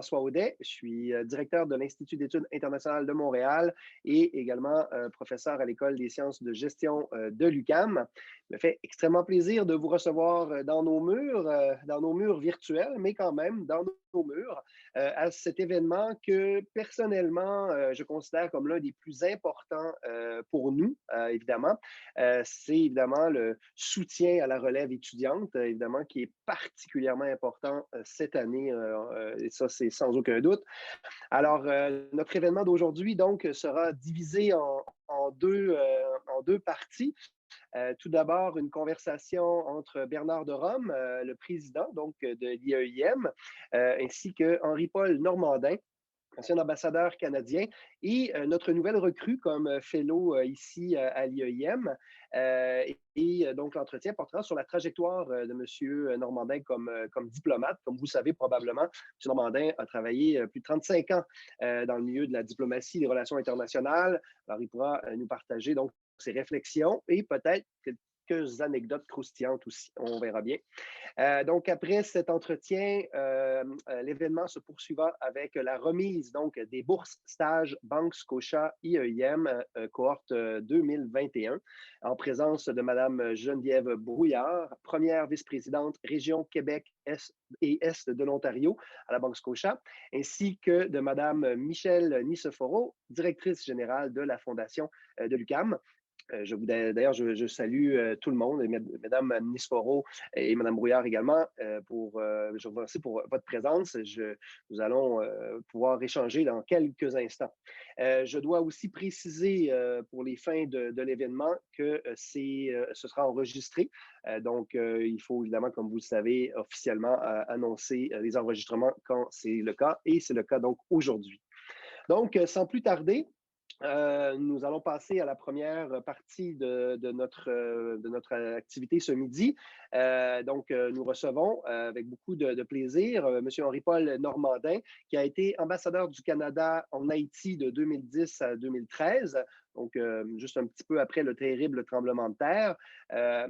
François Audet. Je suis directeur de l'Institut d'études internationales de Montréal et également professeur à l'École des sciences de gestion de l'UQAM. Ça me fait extrêmement plaisir de vous recevoir dans nos murs virtuels, mais quand même dans nos murs, à cet événement que personnellement, je considère comme l'un des plus importants pour nous, évidemment. C'est évidemment le soutien à la relève étudiante, évidemment, qui est particulièrement important cette année, et ça, c'est sans aucun doute. Alors, notre événement d'aujourd'hui, donc, sera divisé en deux parties. Tout d'abord, une conversation entre Bernard de Rome, le président donc, de l'IAEM, ainsi que Henri-Paul Normandin, ancien ambassadeur canadien, et notre nouvelle recrue comme fellow ici à l'IAEM. Donc, l'entretien portera sur la trajectoire de M. Normandin comme diplomate. Comme vous savez probablement, M. Normandin a travaillé plus de 35 ans dans le milieu de la diplomatie et des relations internationales. Alors, il pourra nous partager donc ses réflexions et peut-être quelques anecdotes croustillantes aussi. On verra bien. Donc, après cet entretien, l'événement se poursuivra avec la remise donc, des bourses stages Banque Scotia IAEM cohorte 2021 en présence de Mme Geneviève Brouillard, première vice-présidente région Québec Est et Est de l'Ontario à la Banque Scotia, ainsi que de Mme Michèle Niceforo, directrice générale de la Fondation de l'UQAM. D'ailleurs, je salue tout le monde, Mme Nisforo et Mme Brouillard également, je vous remercie pour votre présence. Nous allons pouvoir échanger dans quelques instants. Je dois aussi préciser pour les fins de l'événement que ce sera enregistré. Donc, il faut évidemment, comme vous le savez, officiellement annoncer les enregistrements quand c'est le cas, et c'est le cas donc aujourd'hui. Donc, sans plus tarder, nous allons passer à la première partie de notre activité ce midi. Nous recevons avec beaucoup de plaisir M. Henri-Paul Normandin, qui a été ambassadeur du Canada en Haïti de 2010 à 2013. Donc, juste un petit peu après le terrible tremblement de terre.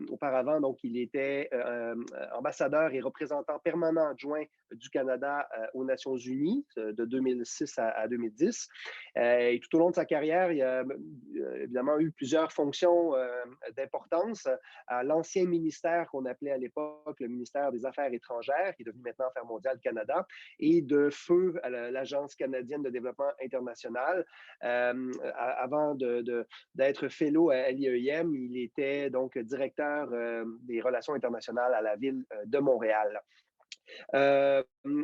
Auparavant, donc, il était ambassadeur et représentant permanent adjoint du Canada aux Nations Unies de 2006 à 2010. Et tout au long de sa carrière, il a évidemment eu plusieurs fonctions d'importance à l'ancien ministère qu'on appelait à l'époque le ministère des Affaires étrangères, qui est devenu maintenant Affaires mondiales Canada, et de feu à l'Agence canadienne de développement international. Avant d'être fellow à l'IAEM, il était donc directeur des relations internationales à la ville de Montréal.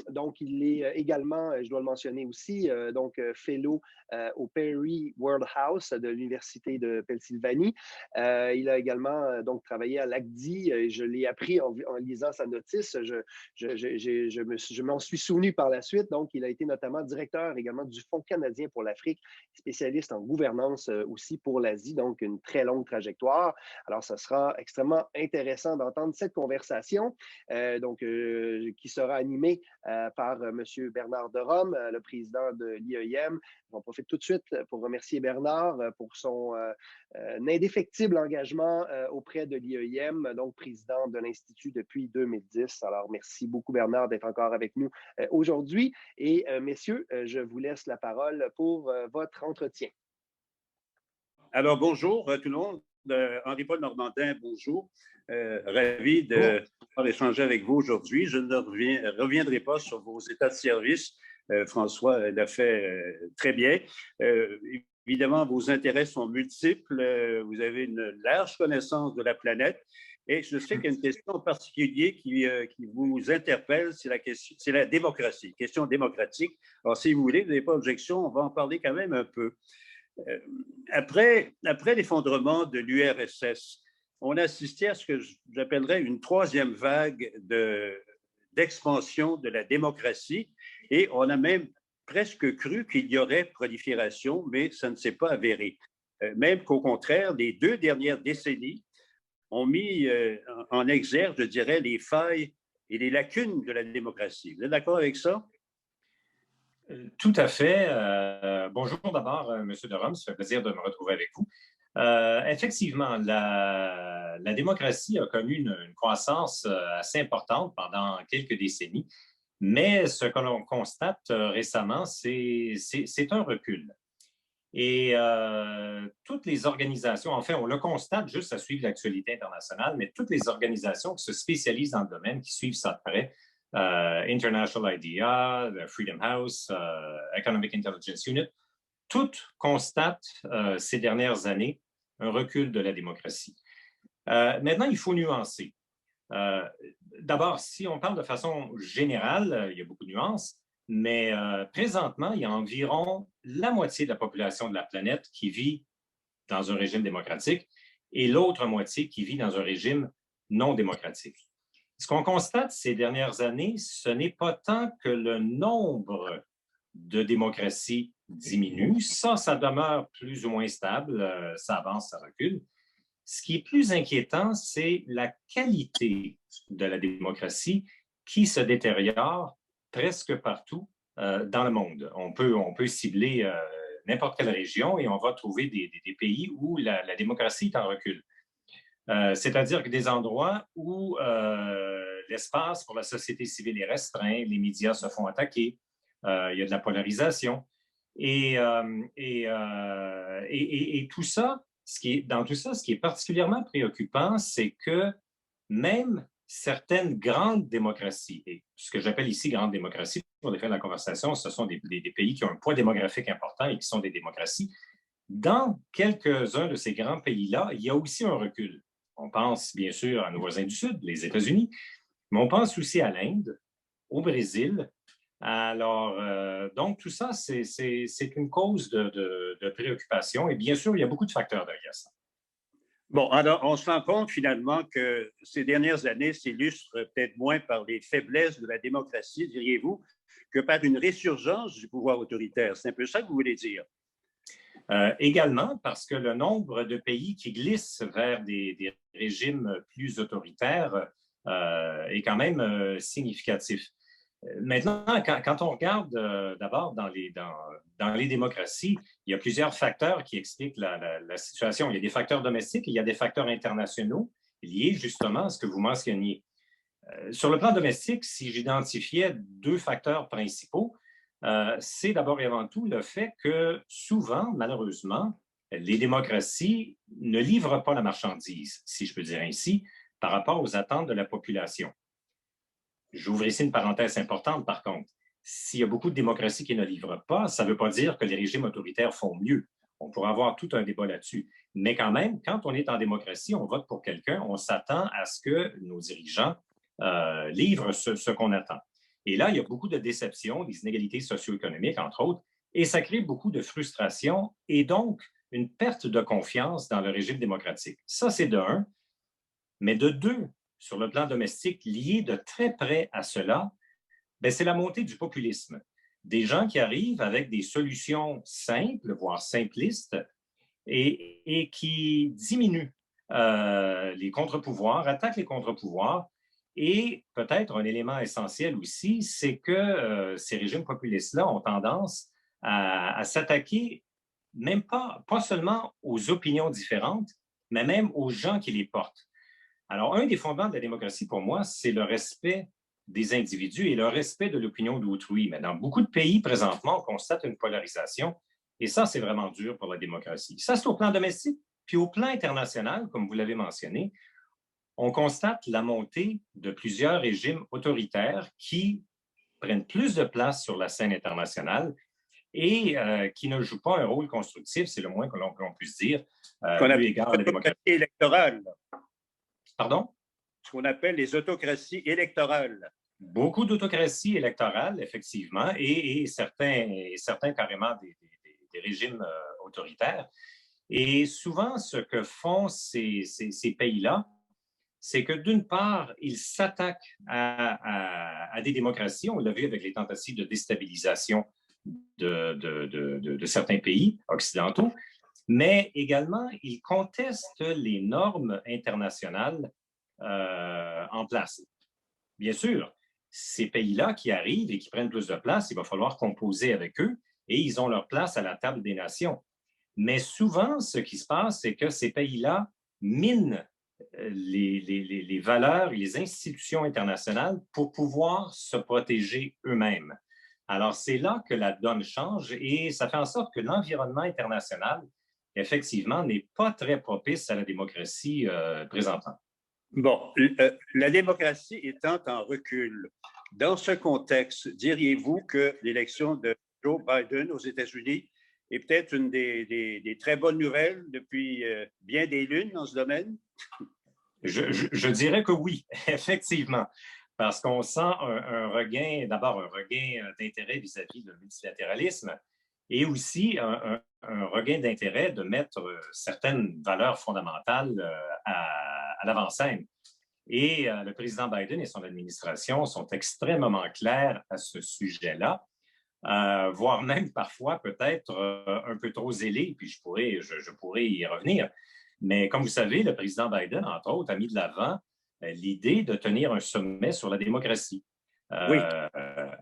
Donc, il est également, je dois le mentionner aussi, fellow au Perry World House de l'Université de Pennsylvanie. Il a également donc travaillé à l'ACDI. Je l'ai appris en lisant sa notice. Je m'en suis souvenu par la suite. Donc, il a été notamment directeur également du Fonds canadien pour l'Afrique, spécialiste en gouvernance aussi pour l'Asie. Donc, une très longue trajectoire. Alors, ça sera extrêmement intéressant d'entendre cette conversation. Qui sera animé par M. Bernard de Rome, le président de l'IAEM. J'en profite tout de suite pour remercier Bernard pour son indéfectible engagement auprès de l'IAEM, donc président de l'Institut depuis 2010. Alors, merci beaucoup, Bernard, d'être encore avec nous aujourd'hui. Et messieurs, je vous laisse la parole pour votre entretien. Alors, bonjour tout le monde. Henri-Paul Normandin, bonjour. Ravi de pouvoir échanger avec vous aujourd'hui. Je ne reviendrai pas sur vos états de service. François l'a fait très bien. Évidemment, vos intérêts sont multiples. Vous avez une large connaissance de la planète. Et je sais qu'il y a une question en particulier qui vous interpelle, c'est la démocratie, question démocratique. Alors, si vous voulez, vous n'avez pas d'objection, on va en parler quand même un peu. Après l'effondrement de l'URSS, on a assisté à ce que j'appellerais une troisième vague d'expansion de la démocratie et on a même presque cru qu'il y aurait prolifération, mais ça ne s'est pas avéré. Même qu'au contraire, les 2 dernières décennies ont mis en exergue, je dirais, les failles et les lacunes de la démocratie. Vous êtes d'accord avec ça? Tout à fait. Bonjour d'abord, M. de Rome, ça fait plaisir de me retrouver avec vous. Effectivement, la démocratie a connu une croissance assez importante pendant quelques décennies. Mais ce que l'on constate récemment, c'est un recul. Et toutes les organisations, enfin, on le constate juste à suivre l'actualité internationale, mais toutes les organisations qui se spécialisent dans le domaine, qui suivent ça de près, International IDEA, Freedom House, Economic Intelligence Unit, toutes constatent ces dernières années un recul de la démocratie. Maintenant, il faut nuancer. D'abord, si on parle de façon générale, il y a beaucoup de nuances, mais présentement, il y a environ la moitié de la population de la planète qui vit dans un régime démocratique et l'autre moitié qui vit dans un régime non démocratique. Ce qu'on constate ces dernières années, ce n'est pas tant que le nombre de démocraties diminue. Ça demeure plus ou moins stable, ça avance, ça recule. Ce qui est plus inquiétant, c'est la qualité de la démocratie qui se détériore presque partout dans le monde. On peut cibler n'importe quelle région et on va trouver des pays où la démocratie est en recul. C'est-à-dire que des endroits où l'espace pour la société civile est restreint, les médias se font attaquer, il y a de la polarisation. Et tout ça, dans tout ça, ce qui est particulièrement préoccupant, c'est que même certaines grandes démocraties, et ce que j'appelle ici grandes démocraties, pour les fins de la conversation, ce sont des pays qui ont un poids démographique important et qui sont des démocraties. Dans quelques-uns de ces grands pays-là, il y a aussi un recul. On pense bien sûr à nos voisins du Sud, les États-Unis, mais on pense aussi à l'Inde, au Brésil. Alors, donc tout ça, c'est une cause de préoccupation et bien sûr, il y a beaucoup de facteurs derrière ça. Bon, alors, on se rend compte finalement que ces dernières années s'illustrent peut-être moins par les faiblesses de la démocratie, diriez-vous, que par une résurgence du pouvoir autoritaire. C'est un peu ça que vous voulez dire? Également parce que le nombre de pays qui glissent vers des régimes plus autoritaires est quand même significatif. Maintenant, quand on regarde d'abord dans les démocraties, il y a plusieurs facteurs qui expliquent la situation. Il y a des facteurs domestiques et il y a des facteurs internationaux liés justement à ce que vous mentionniez. Sur le plan domestique, si j'identifiais deux facteurs principaux, c'est d'abord et avant tout le fait que souvent, malheureusement, les démocraties ne livrent pas la marchandise, si je peux dire ainsi, par rapport aux attentes de la population. J'ouvre ici une parenthèse importante, par contre. S'il y a beaucoup de démocraties qui ne livrent pas, ça ne veut pas dire que les régimes autoritaires font mieux. On pourra avoir tout un débat là-dessus. Mais quand même, quand on est en démocratie, on vote pour quelqu'un, on s'attend à ce que nos dirigeants livrent ce qu'on attend. Et là, il y a beaucoup de déceptions, des inégalités socio-économiques, entre autres, et ça crée beaucoup de frustration et donc une perte de confiance dans le régime démocratique. Ça, c'est de un. Mais de deux, sur le plan domestique, lié de très près à cela, c'est la montée du populisme. Des gens qui arrivent avec des solutions simples, voire simplistes, et qui diminuent les contre-pouvoirs, attaquent les contre-pouvoirs. Et peut-être un élément essentiel aussi, c'est que ces régimes populistes-là ont tendance à s'attaquer même pas seulement aux opinions différentes, mais même aux gens qui les portent. Alors, un des fondements de la démocratie, pour moi, c'est le respect des individus et le respect de l'opinion d'autrui. Mais dans beaucoup de pays, présentement, on constate une polarisation et ça, c'est vraiment dur pour la démocratie. Ça, c'est au plan domestique. Puis au plan international, comme vous l'avez mentionné, on constate la montée de plusieurs régimes autoritaires qui prennent plus de place sur la scène internationale et qui ne jouent pas un rôle constructif, c'est le moins que l'on puisse dire, eu égard à la démocratie électorale. Pardon? Ce qu'on appelle les autocraties électorales. Beaucoup d'autocraties électorales, effectivement, et certains carrément des régimes autoritaires. Et souvent, ce que font ces pays-là, c'est que d'une part, ils s'attaquent à des démocraties. On l'a vu avec les tentatives de déstabilisation de certains pays occidentaux, mais également, ils contestent les normes internationales en place. Bien sûr, ces pays-là qui arrivent et qui prennent plus de place, il va falloir composer avec eux et ils ont leur place à la table des nations. Mais souvent, ce qui se passe, c'est que ces pays-là minent les valeurs et les institutions internationales pour pouvoir se protéger eux-mêmes. Alors, c'est là que la donne change et ça fait en sorte que l'environnement international, effectivement, n'est pas très propice à la démocratie présentement. Bon, la démocratie étant en recul, dans ce contexte, diriez-vous que l'élection de Joe Biden aux États-Unis est peut-être une des très bonnes nouvelles depuis bien des lunes dans ce domaine? Je dirais que oui, effectivement, parce qu'on sent un regain, d'abord un regain d'intérêt vis-à-vis du multilatéralisme et aussi un regain d'intérêt de mettre certaines valeurs fondamentales à l'avant-scène. Et le président Biden et son administration sont extrêmement clairs à ce sujet-là, voire même parfois peut-être un peu trop zélés, puis je pourrais y revenir. Mais comme vous savez, le président Biden, entre autres, a mis de l'avant l'idée de tenir un sommet sur la démocratie. Oui.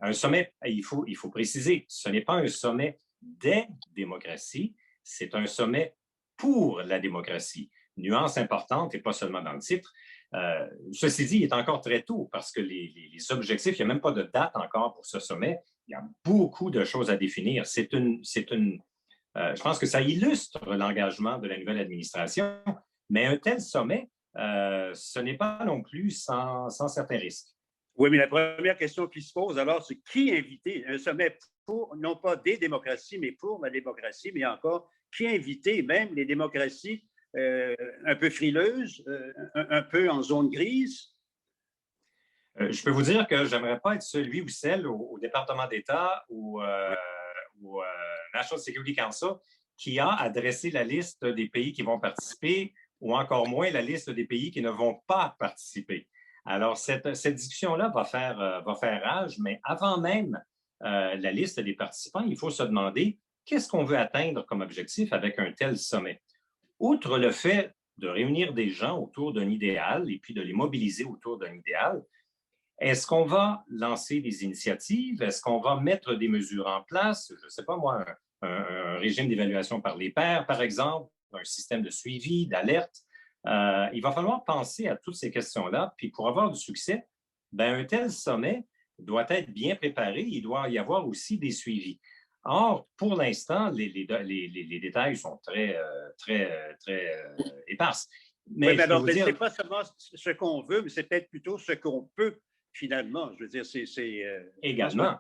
Un sommet, il faut préciser, ce n'est pas un sommet des démocraties, c'est un sommet pour la démocratie. Nuance importante, et pas seulement dans le titre. Ceci dit, il est encore très tôt parce que les objectifs, il n'y a même pas de date encore pour ce sommet. Il y a beaucoup de choses à définir. Je pense que ça illustre l'engagement de la nouvelle administration, mais un tel sommet, ce n'est pas non plus sans certains risques. Oui, mais la première question qui se pose alors, c'est qui inviter un sommet pour, non pas des démocraties, mais pour la démocratie, mais encore, qui inviter même les démocraties un peu frileuses, un peu en zone grise? Je peux vous dire que je n'aimerais pas être celui ou celle au département d'État ou au National Security Council qui a adressé la liste des pays qui vont participer ou encore moins la liste des pays qui ne vont pas participer. Alors, cette discussion-là va faire rage, mais avant même la liste des participants, il faut se demander qu'est-ce qu'on veut atteindre comme objectif avec un tel sommet. Outre le fait de réunir des gens autour d'un idéal et puis de les mobiliser autour d'un idéal, est-ce qu'on va lancer des initiatives? Est-ce qu'on va mettre des mesures en place? Je ne sais pas moi, un régime d'évaluation par les pairs, par exemple, un système de suivi, d'alerte. Il va falloir penser à toutes ces questions-là. Puis pour avoir du succès, un tel sommet doit être bien préparé. Il doit y avoir aussi des suivis. Or, pour l'instant, les détails sont très éparses. Mais oui, alors, ce n'est pas seulement ce qu'on veut, mais c'est peut-être plutôt ce qu'on peut, finalement. Je veux dire, c'est également.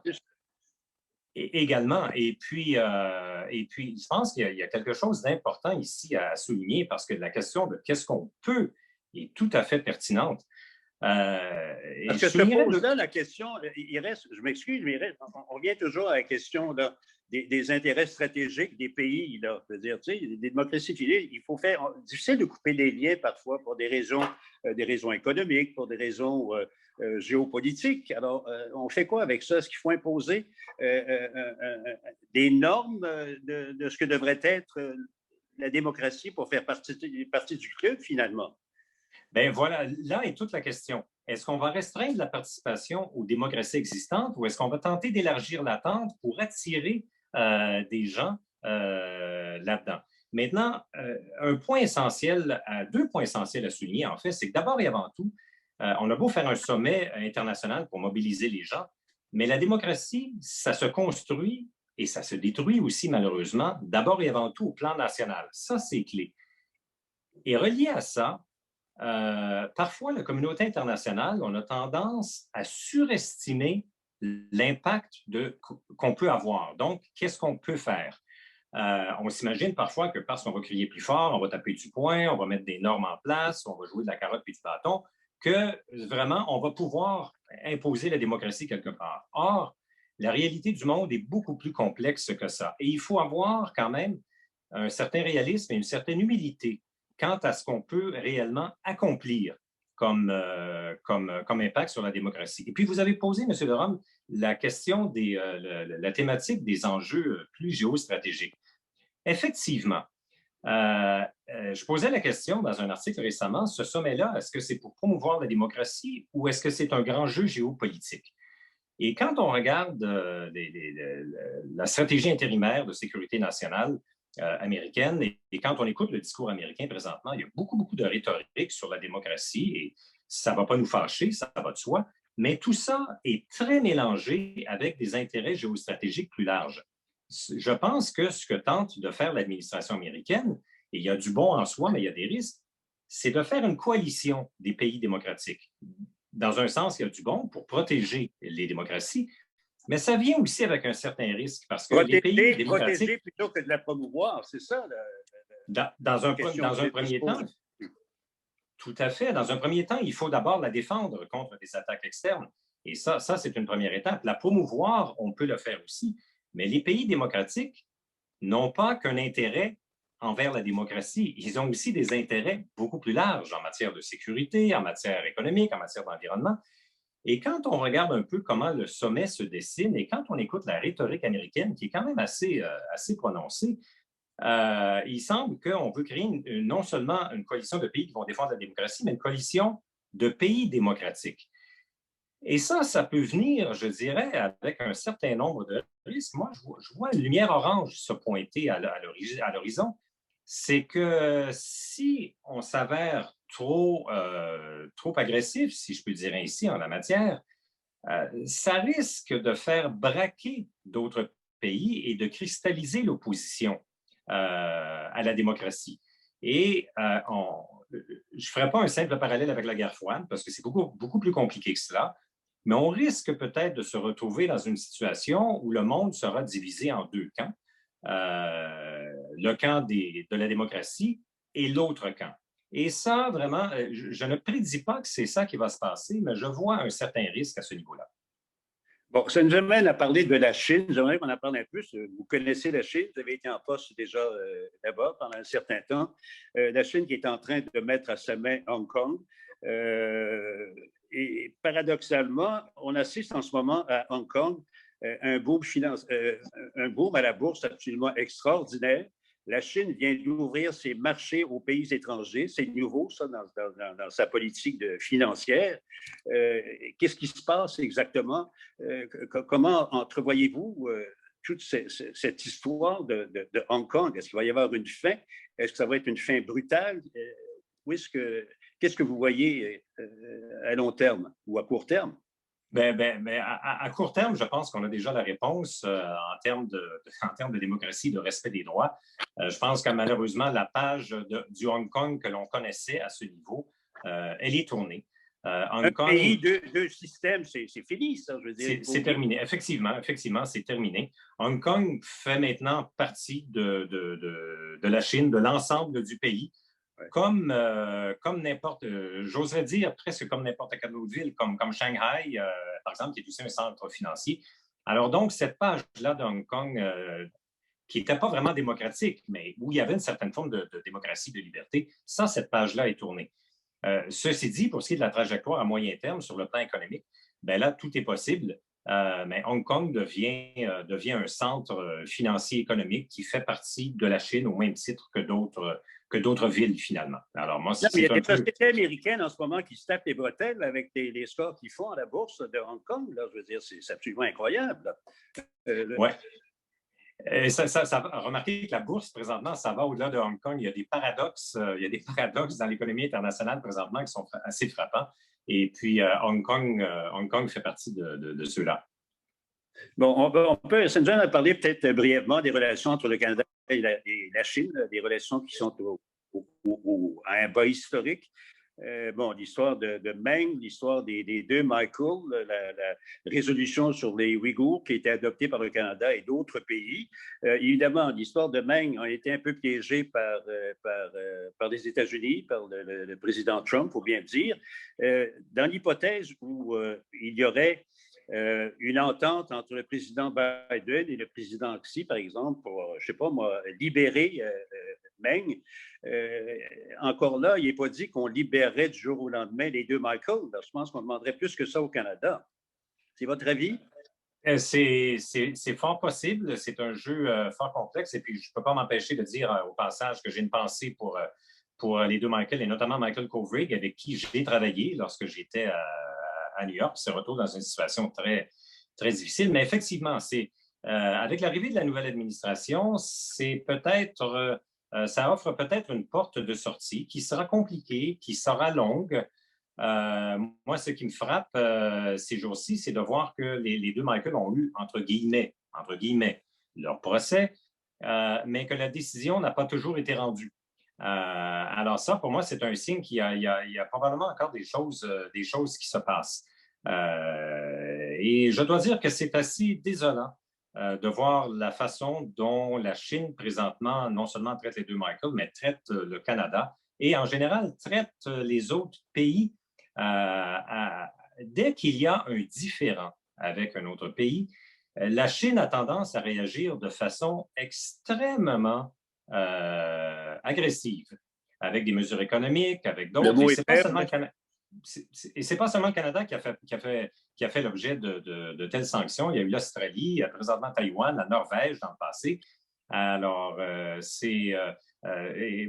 Également. Et puis, je pense qu'il y a quelque chose d'important ici à souligner parce que la question de qu'est-ce qu'on peut est tout à fait pertinente. Parce que se pose là la question, il reste, je m'excuse, mais on revient toujours à la question là, des intérêts stratégiques des pays. Là. Je veux dire, tu sais, des démocraties filiales, il faut faire, difficile de couper des liens parfois pour des raisons économiques, pour des raisons géopolitiques. Alors, on fait quoi avec ça? Est-ce qu'il faut imposer des normes de ce que devrait être la démocratie pour faire partie du club, finalement? Bien voilà, là est toute la question. Est-ce qu'on va restreindre la participation aux démocraties existantes ou est-ce qu'on va tenter d'élargir l'attente pour attirer des gens là-dedans? Maintenant, deux points essentiels à souligner, en fait, c'est que d'abord et avant tout, on a beau faire un sommet international pour mobiliser les gens, mais la démocratie, ça se construit et ça se détruit aussi, malheureusement, d'abord et avant tout au plan national. Ça, c'est clé. Et relié à ça, parfois, la communauté internationale, on a tendance à surestimer l'impact qu'on peut avoir. Donc, qu'est-ce qu'on peut faire? On s'imagine parfois que parce qu'on va crier plus fort, on va taper du poing, on va mettre des normes en place, on va jouer de la carotte puis du bâton, que vraiment, on va pouvoir imposer la démocratie quelque part. Or, la réalité du monde est beaucoup plus complexe que ça. Et il faut avoir quand même un certain réalisme et une certaine humilité quant à ce qu'on peut réellement accomplir comme impact sur la démocratie. Et puis, vous avez posé, M. Derome, la question la thématique des enjeux plus géostratégiques. Effectivement, je posais la question dans un article récemment, ce sommet-là, est-ce que c'est pour promouvoir la démocratie ou est-ce que c'est un grand jeu géopolitique? Et quand on regarde la stratégie intérimaire de sécurité nationale américaine. Et quand on écoute le discours américain présentement, il y a beaucoup, beaucoup de rhétorique sur la démocratie et ça ne va pas nous fâcher, ça va de soi. Mais tout ça est très mélangé avec des intérêts géostratégiques plus larges. Je pense que ce que tente de faire l'administration américaine, et il y a du bon en soi, mais il y a des risques, c'est de faire une coalition des pays démocratiques. Dans un sens, il y a du bon pour protéger les démocraties, mais ça vient aussi avec un certain risque parce que les pays démocratiques... Protéger plutôt que de la promouvoir, c'est ça? Dans un premier temps, tout à fait. Dans un premier temps, il faut d'abord la défendre contre des attaques externes. Et ça c'est une première étape. La promouvoir, on peut le faire aussi. Mais les pays démocratiques n'ont pas qu'un intérêt envers la démocratie. Ils ont aussi des intérêts beaucoup plus larges en matière de sécurité, en matière économique, en matière d'environnement. Et quand on regarde un peu comment le sommet se dessine et quand on écoute la rhétorique américaine, qui est quand même assez prononcée, il semble qu'on veut créer non seulement une coalition de pays qui vont défendre la démocratie, mais une coalition de pays démocratiques. Et ça peut venir, je dirais, avec un certain nombre de risques. Moi, je vois une lumière orange se pointer à l'horizon. C'est que si on s'avère trop agressif, si je peux dire ainsi, en la matière, ça risque de faire braquer d'autres pays et de cristalliser l'opposition à la démocratie. Et je ne ferai pas un simple parallèle avec la guerre froide, parce que c'est beaucoup plus compliqué que cela, mais on risque peut-être de se retrouver dans une situation où le monde sera divisé en deux camps, le camp de la démocratie et l'autre camp. Et ça, vraiment, je ne prédis pas que c'est ça qui va se passer, mais je vois un certain risque à ce niveau-là. Bon, ça nous amène à parler de la Chine. J'aimerais qu'on en parle un peu. Vous connaissez la Chine, vous avez été en poste déjà là-bas pendant un certain temps. La Chine qui est en train de mettre à sa main Hong Kong. Et paradoxalement, on assiste en ce moment à Hong Kong un boom à la bourse absolument extraordinaire. La Chine vient d'ouvrir ses marchés aux pays étrangers. C'est nouveau, ça, dans sa politique financière. Qu'est-ce qui se passe exactement? Comment entrevoyez-vous toute cette histoire de Hong Kong? Est-ce qu'il va y avoir une fin? Est-ce que ça va être une fin brutale? Qu'est-ce que vous voyez à long terme ou à court terme? À court terme, je pense qu'on a déjà la réponse en termes de démocratie, de respect des droits. Je pense que malheureusement, la page du Hong Kong que l'on connaissait à ce niveau, elle est tournée. Hong Kong, pays, deux systèmes, c'est fini, ça, je veux dire. C'est terminé. Effectivement, c'est terminé. Hong Kong fait maintenant partie de la Chine, de l'ensemble du pays. Ouais. Comme n'importe, j'oserais dire presque comme n'importe quelle autre ville, comme Shanghai, par exemple, qui est aussi un centre financier. Alors donc, cette page-là de Hong Kong, qui n'était pas vraiment démocratique, mais où il y avait une certaine forme de démocratie, de liberté, cette page-là est tournée. Ceci dit, pour ce qui est de la trajectoire à moyen terme sur le plan économique, bien là, tout est possible. Mais Hong Kong devient un centre financier économique qui fait partie de la Chine au même titre que d'autres villes, finalement. Alors, moi, il y a des sociétés américaines en ce moment qui se tapent les bretelles avec les scores qu'ils font à la bourse de Hong Kong. Là, je veux dire, c'est absolument incroyable. Oui. Remarquez que la bourse, présentement, ça va au-delà de Hong Kong. Il y a des paradoxes dans l'économie internationale présentement qui sont assez frappants. Et puis, Hong Kong fait partie de ceux-là. Bon, ça nous a parlé peut-être brièvement des relations entre le Canada et la Chine, des relations qui sont à un bas historique. L'histoire de Meng, l'histoire des deux Michael, la résolution sur les Ouïghours qui a été adoptée par le Canada et d'autres pays. Évidemment, l'histoire de Meng a été un peu piégée par les États-Unis, par le président Trump, il faut bien le dire. Dans l'hypothèse où il y aurait une entente entre le président Biden et le président Xi, par exemple, pour, je ne sais pas moi, libérer Meng. Encore là, il n'est pas dit qu'on libérerait du jour au lendemain les deux Michael. Je pense qu'on demanderait plus que ça au Canada. C'est votre avis? C'est fort possible. C'est un jeu fort complexe. Et puis, je ne peux pas m'empêcher de dire au passage que j'ai une pensée pour les deux Michael, et notamment Michael Kovrig, avec qui j'ai travaillé lorsque j'étais à New York, se retrouve dans une situation très, très difficile. Mais effectivement, c'est Avec l'arrivée de la nouvelle administration, ça offre peut-être une porte de sortie qui sera compliquée, qui sera longue. Moi, ce qui me frappe ces jours-ci, c'est de voir que les deux Michael ont eu, entre guillemets, leur procès, mais que la décision n'a pas toujours été rendue. Alors ça, pour moi, c'est un signe qu'il y a probablement encore des choses qui se passent. Et je dois dire que c'est assez désolant de voir la façon dont la Chine, présentement, non seulement traite les deux Michael, mais traite le Canada et, en général, traite les autres pays. Dès qu'il y a un différend avec un autre pays, la Chine a tendance à réagir de façon extrêmement agressive, avec des mesures économiques, avec d'autres. Et c'est pas seulement le Canada qui a fait l'objet de telles sanctions. Il y a eu l'Australie, présentement Taïwan, la Norvège dans le passé. Alors,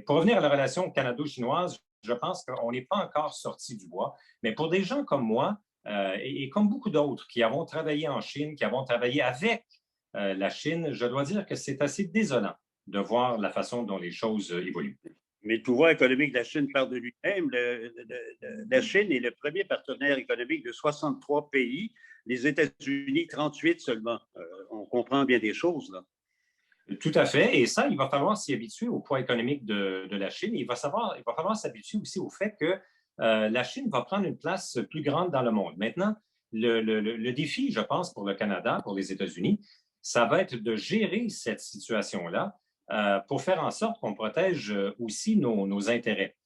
pour revenir à la relation canado-chinoise, je pense qu'on n'est pas encore sorti du bois. Mais pour des gens comme moi, et comme beaucoup d'autres qui avons travaillé en Chine, qui avons travaillé avec la Chine, je dois dire que c'est assez désolant de voir la façon dont les choses évoluent. Mais le pouvoir économique de la Chine parle de lui-même. La Chine est le premier partenaire économique de 63 pays, les États-Unis 38 seulement. On comprend bien des choses, là. Tout à fait. Et ça, il va falloir s'y habituer au poids économique de la Chine. Il va falloir s'habituer aussi au fait que la Chine va prendre une place plus grande dans le monde. Maintenant, le défi, je pense, pour le Canada, pour les États-Unis, ça va être de gérer cette situation-là pour faire en sorte qu'on protège aussi nos intérêts.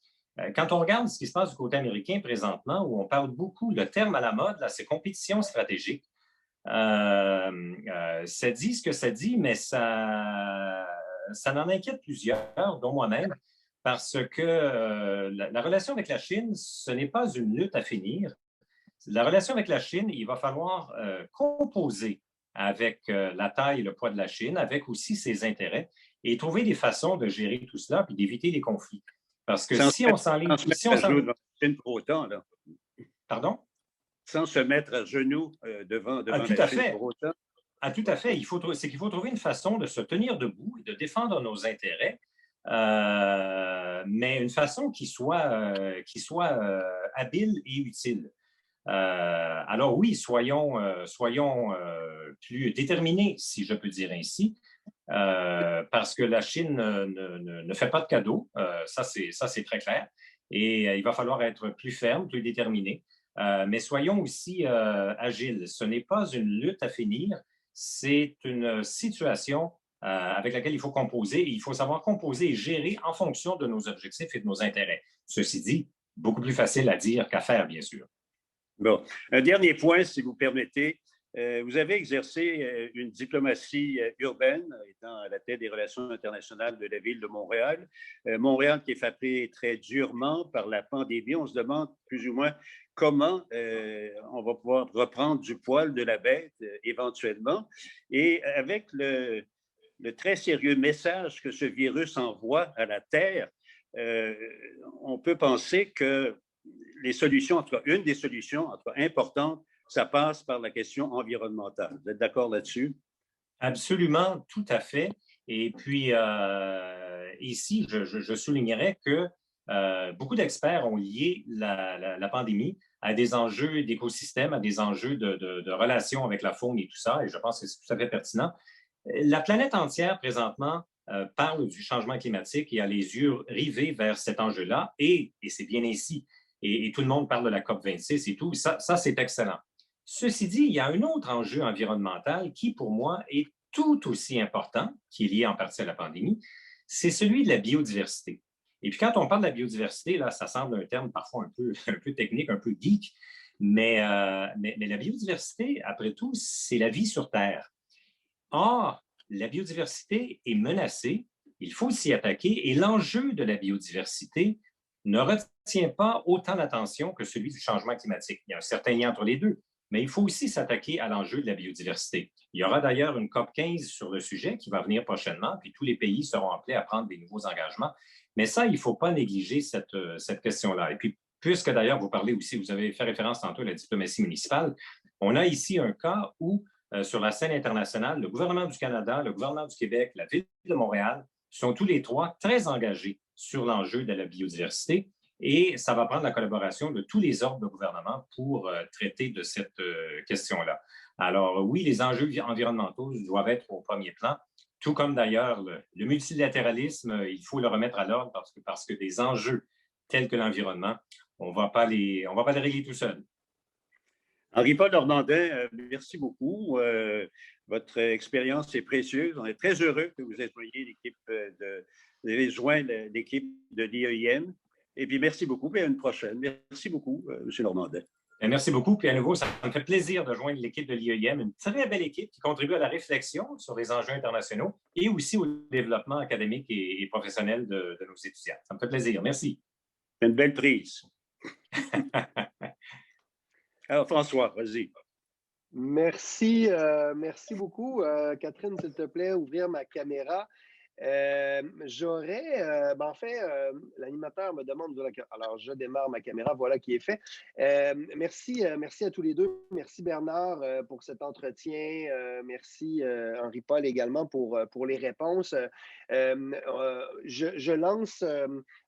Quand on regarde ce qui se passe du côté américain présentement, où on parle beaucoup, le terme à la mode, là, c'est compétition stratégique. Ça dit ce que ça dit, mais ça en inquiète plusieurs, dont moi-même, parce que la relation avec la Chine, ce n'est pas une lutte à finir. La relation avec la Chine, il va falloir composer avec la taille et le poids de la Chine, avec aussi ses intérêts, et trouver des façons de gérer tout cela puis d'éviter les conflits. Parce que si on s'enligne... pour autant, là. Pardon? Sans se mettre à genoux devant la Chine pour autant. Tout à fait. C'est qu'il faut trouver une façon de se tenir debout et de défendre nos intérêts, mais une façon qui soit habile et utile. Alors oui, soyons plus déterminés, si je peux dire ainsi, parce que la Chine ne fait pas de cadeaux, ça c'est très clair, et il va falloir être plus ferme, plus déterminé. Mais soyons aussi agiles. Ce n'est pas une lutte à finir, c'est une situation avec laquelle il faut composer, et il faut savoir composer et gérer en fonction de nos objectifs et de nos intérêts. Ceci dit, beaucoup plus facile à dire qu'à faire, bien sûr. Bon, un dernier point, si vous permettez. Vous avez exercé une diplomatie urbaine, étant à la tête des relations internationales de la ville de Montréal. Montréal qui est frappé très durement par la pandémie. On se demande plus ou moins comment on va pouvoir reprendre du poil de la bête éventuellement. Et avec le très sérieux message que ce virus envoie à la Terre, on peut penser que les solutions, en tout cas, une des solutions, en tout cas, importantes, ça passe par la question environnementale. Vous êtes d'accord là-dessus? Absolument, tout à fait. Et puis, ici, je soulignerais que beaucoup d'experts ont lié la pandémie à des enjeux d'écosystème, à des enjeux de relations avec la faune et tout ça, et je pense que c'est tout à fait pertinent. La planète entière, présentement, parle du changement climatique et a les yeux rivés vers cet enjeu-là, et c'est bien ainsi. Et tout le monde parle de la COP26 et tout. Ça c'est excellent. Ceci dit, il y a un autre enjeu environnemental qui, pour moi, est tout aussi important, qui est lié en partie à la pandémie, c'est celui de la biodiversité. Et puis, quand on parle de la biodiversité, là, ça semble un terme parfois un peu technique, un peu geek, mais la biodiversité, après tout, c'est la vie sur Terre. Or, la biodiversité est menacée, il faut s'y attaquer, et l'enjeu de la biodiversité ne retient pas autant d'attention que celui du changement climatique. Il y a un certain lien entre les deux, mais il faut aussi s'attaquer à l'enjeu de la biodiversité. Il y aura d'ailleurs une COP15 sur le sujet qui va venir prochainement, puis tous les pays seront appelés à prendre des nouveaux engagements. Mais ça, il ne faut pas négliger cette question-là. Et puis, puisque d'ailleurs vous parlez aussi, vous avez fait référence tantôt à la diplomatie municipale, on a ici un cas où sur la scène internationale, le gouvernement du Canada, le gouvernement du Québec, la Ville de Montréal sont tous les trois très engagés sur l'enjeu de la biodiversité et ça va prendre la collaboration de tous les ordres de gouvernement pour traiter de cette question-là. Alors oui, les enjeux environnementaux doivent être au premier plan, tout comme d'ailleurs le multilatéralisme, il faut le remettre à l'ordre parce que des enjeux tels que l'environnement, on ne va pas les régler tout seul. Henri-Paul Normandin, merci beaucoup. Votre expérience est précieuse. On est très heureux que vous ayez joint l'équipe de l'IEIM. Et puis, merci beaucoup. Et à une prochaine. Merci beaucoup, M. Normandin. Merci beaucoup. Puis à nouveau, ça me fait plaisir de joindre l'équipe de l'IEIM, une très belle équipe qui contribue à la réflexion sur les enjeux internationaux et aussi au développement académique et professionnel de nos étudiants. Ça me fait plaisir. Merci. C'est une belle prise. Alors, François, vas-y. Merci, merci beaucoup. Catherine, s'il te plaît, ouvrir ma caméra. En fait, l'animateur me demande, alors je démarre ma caméra, voilà qui est fait. Merci à tous les deux. Merci Bernard pour cet entretien. Merci Henri-Paul également pour les réponses. Je lance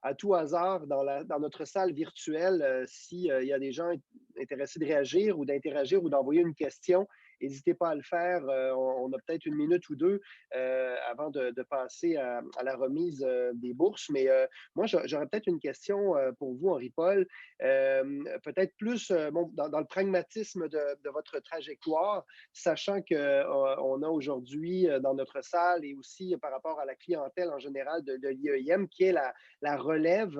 à tout hasard dans notre salle virtuelle s'il y a des gens intéressés de réagir ou d'interagir ou d'envoyer une question. N'hésitez pas à le faire. On a peut-être une minute ou deux avant de passer à la remise des bourses. Mais moi, j'aurais peut-être une question pour vous, Henri-Paul. Peut-être plus dans le pragmatisme de votre trajectoire, sachant qu'on a aujourd'hui dans notre salle et aussi par rapport à la clientèle en général de l'IEIM, qui est la relève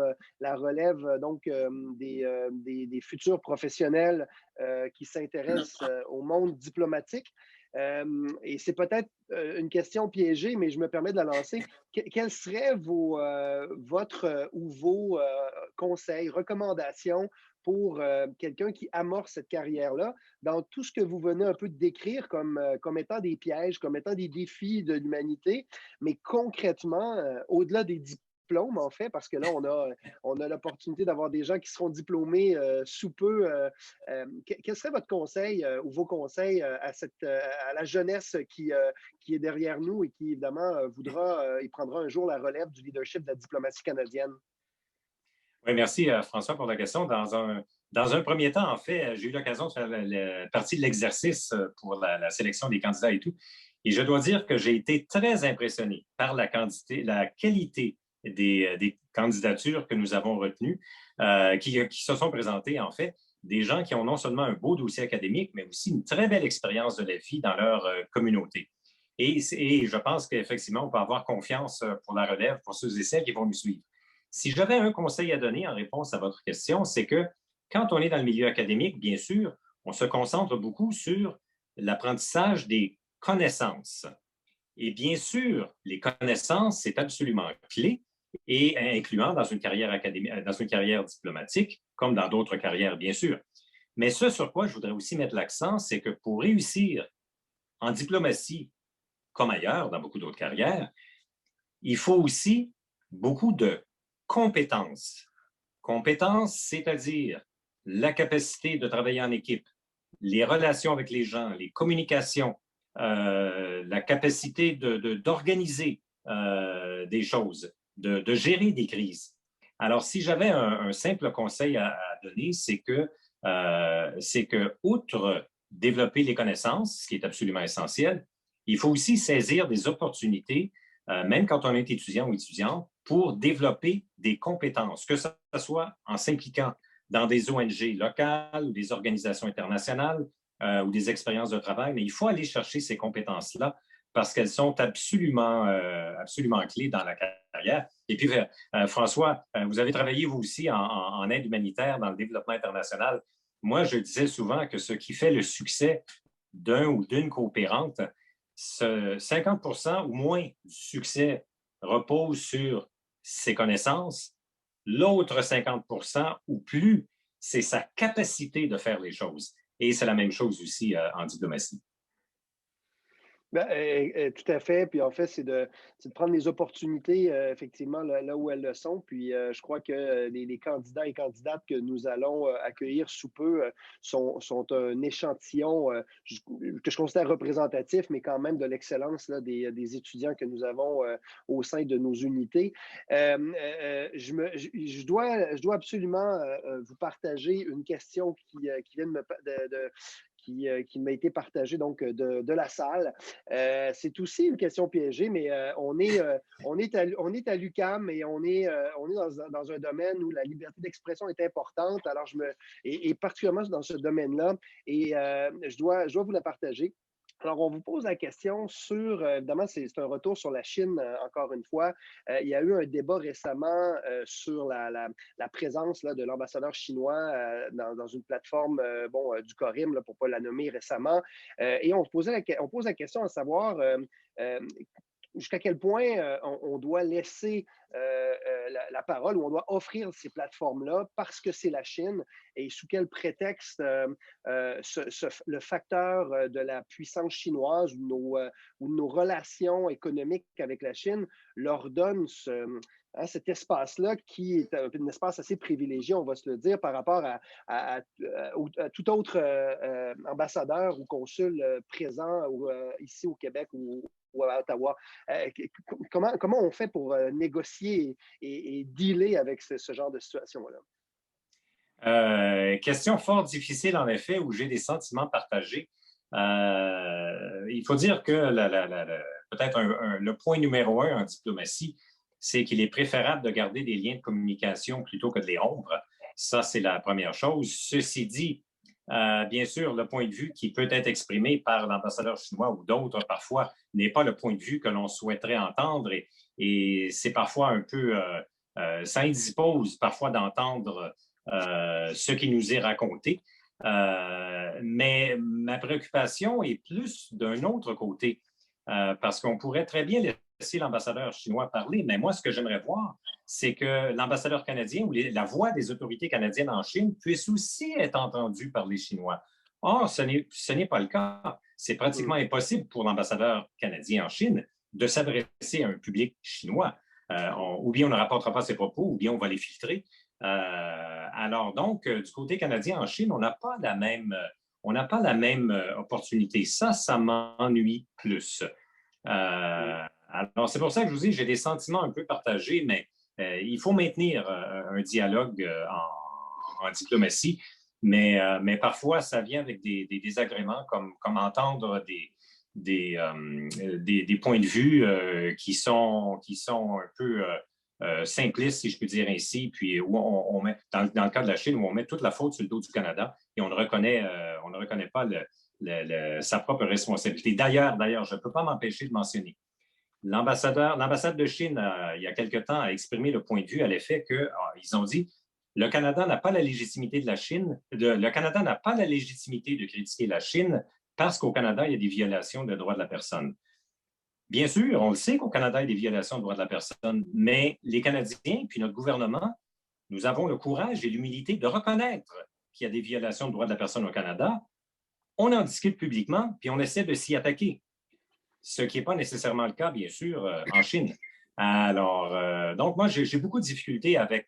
donc des futurs professionnels qui s'intéressent au monde diplomatique. Et c'est peut-être une question piégée, mais je me permets de la lancer. Quels seraient vos conseils, recommandations pour quelqu'un qui amorce cette carrière-là dans tout ce que vous venez un peu de décrire comme étant des pièges, comme étant des défis de l'humanité, mais concrètement, au-delà des diplômes, en fait, parce que là, on a l'opportunité d'avoir des gens qui seront diplômés sous peu. Quel serait votre conseil ou vos conseils à la jeunesse qui est derrière nous et qui, évidemment, il prendra un jour la relève du leadership de la diplomatie canadienne? Oui, merci François pour la question. Dans un premier temps, en fait, j'ai eu l'occasion de faire partie de l'exercice pour la sélection des candidats et tout. Et je dois dire que j'ai été très impressionné par la qualité des candidatures que nous avons retenues, qui se sont présentées, en fait, des gens qui ont non seulement un beau dossier académique, mais aussi une très belle expérience de la vie dans leur communauté. Et je pense qu'effectivement, on peut avoir confiance pour la relève, pour ceux et celles qui vont nous suivre. Si j'avais un conseil à donner en réponse à votre question, c'est que quand on est dans le milieu académique, bien sûr, on se concentre beaucoup sur l'apprentissage des connaissances. Et bien sûr, les connaissances, c'est absolument clé, et incluant dans une carrière académique, dans une carrière diplomatique, comme dans d'autres carrières, bien sûr. Mais ce sur quoi je voudrais aussi mettre l'accent, c'est que pour réussir en diplomatie, comme ailleurs, dans beaucoup d'autres carrières, il faut aussi beaucoup de compétences. Compétences, c'est-à-dire la capacité de travailler en équipe, les relations avec les gens, les communications, la capacité d'organiser des choses, de gérer des crises. Alors, si j'avais un simple conseil à donner, c'est que, outre développer les connaissances, ce qui est absolument essentiel, il faut aussi saisir des opportunités, même quand on est étudiant ou étudiante, pour développer des compétences, que ce soit en s'impliquant dans des ONG locales ou des organisations internationales ou des expériences de travail, mais il faut aller chercher ces compétences-là parce qu'elles sont absolument clés dans la carrière. Et puis, François, vous avez travaillé, vous aussi, en aide humanitaire dans le développement international. Moi, je disais souvent que ce qui fait le succès d'un ou d'une coopérante, 50% ou moins du succès repose sur ses connaissances. L'autre 50% ou plus, c'est sa capacité de faire les choses. Et c'est la même chose aussi en diplomatie. Ben, tout à fait. Puis en fait, c'est de prendre les opportunités, effectivement, là où elles le sont. Puis je crois que les candidats et candidates que nous allons accueillir sous peu sont un échantillon que je considère représentatif, mais quand même de l'excellence là, des étudiants que nous avons au sein de nos unités. Je dois absolument vous partager une question qui vient qui m'a été partagée donc de la salle. C'est aussi une question piégée, mais on est à l'UQAM et on est dans un domaine où la liberté d'expression est importante. Alors, et particulièrement dans ce domaine-là, et je dois vous la partager. Alors, on vous pose la question sur, évidemment, c'est un retour sur la Chine, encore une fois. Il y a eu un débat récemment sur la présence là, de l'ambassadeur chinois dans une plateforme du Corim, là, pour ne pas la nommer récemment. Et on pose la question à savoir euh, jusqu'à quel point on doit laisser la parole ou on doit offrir ces plateformes-là parce que c'est la Chine et sous quel prétexte le facteur de la puissance chinoise ou de nos relations économiques avec la Chine leur donne cet espace-là qui est un espace assez privilégié, on va se le dire, par rapport à tout autre ambassadeur ou consul présent ici au Québec ou à Ottawa. Comment on fait pour négocier et dealer avec ce genre de situation-là? Question fort difficile, en effet, où j'ai des sentiments partagés. Il faut dire que peut-être le point numéro un en diplomatie, c'est qu'il est préférable de garder des liens de communication plutôt que de les rompre. Ça, c'est la première chose. Ceci dit, bien sûr, le point de vue qui peut être exprimé par l'ambassadeur chinois ou d'autres parfois n'est pas le point de vue que l'on souhaiterait entendre et c'est parfois un peu, ça indispose parfois d'entendre ce qui nous est raconté. Mais ma préoccupation est plus d'un autre côté, parce qu'on pourrait très bien laisser l'ambassadeur chinois parler, mais moi, ce que j'aimerais voir, c'est que l'ambassadeur canadien ou la voix des autorités canadiennes en Chine puisse aussi être entendue par les Chinois. Or, ce n'est pas le cas. C'est pratiquement impossible pour l'ambassadeur canadien en Chine de s'adresser à un public chinois. Ou bien on ne rapportera pas ses propos, ou bien on va les filtrer. Alors donc, du côté canadien en Chine, on n'a pas la même opportunité. Ça m'ennuie plus. Alors, c'est pour ça que je vous dis, j'ai des sentiments un peu partagés, mais il faut maintenir un dialogue en diplomatie, mais parfois, ça vient avec des désagréments, comme entendre des points de vue qui sont un peu simplistes, si je peux dire ainsi, puis où on met, dans le cas de la Chine, où on met toute la faute sur le dos du Canada et on ne reconnaît pas sa propre responsabilité. D'ailleurs, je ne peux pas m'empêcher de mentionner l'ambassade de Chine, il y a quelque temps, a exprimé le point de vue à l'effet qu'ils ont dit le Canada n'a pas la légitimité de la Chine, le Canada n'a pas la légitimité de critiquer la Chine parce qu'au Canada, il y a des violations des droits de la personne. Bien sûr, on le sait qu'au Canada, il y a des violations des droits de la personne, mais les Canadiens, puis notre gouvernement, nous avons le courage et l'humilité de reconnaître qu'il y a des violations des droits de la personne au Canada. On en discute publiquement, puis on essaie de s'y attaquer. Ce qui n'est pas nécessairement le cas, bien sûr, en Chine. Alors, donc, moi, j'ai beaucoup de difficultés avec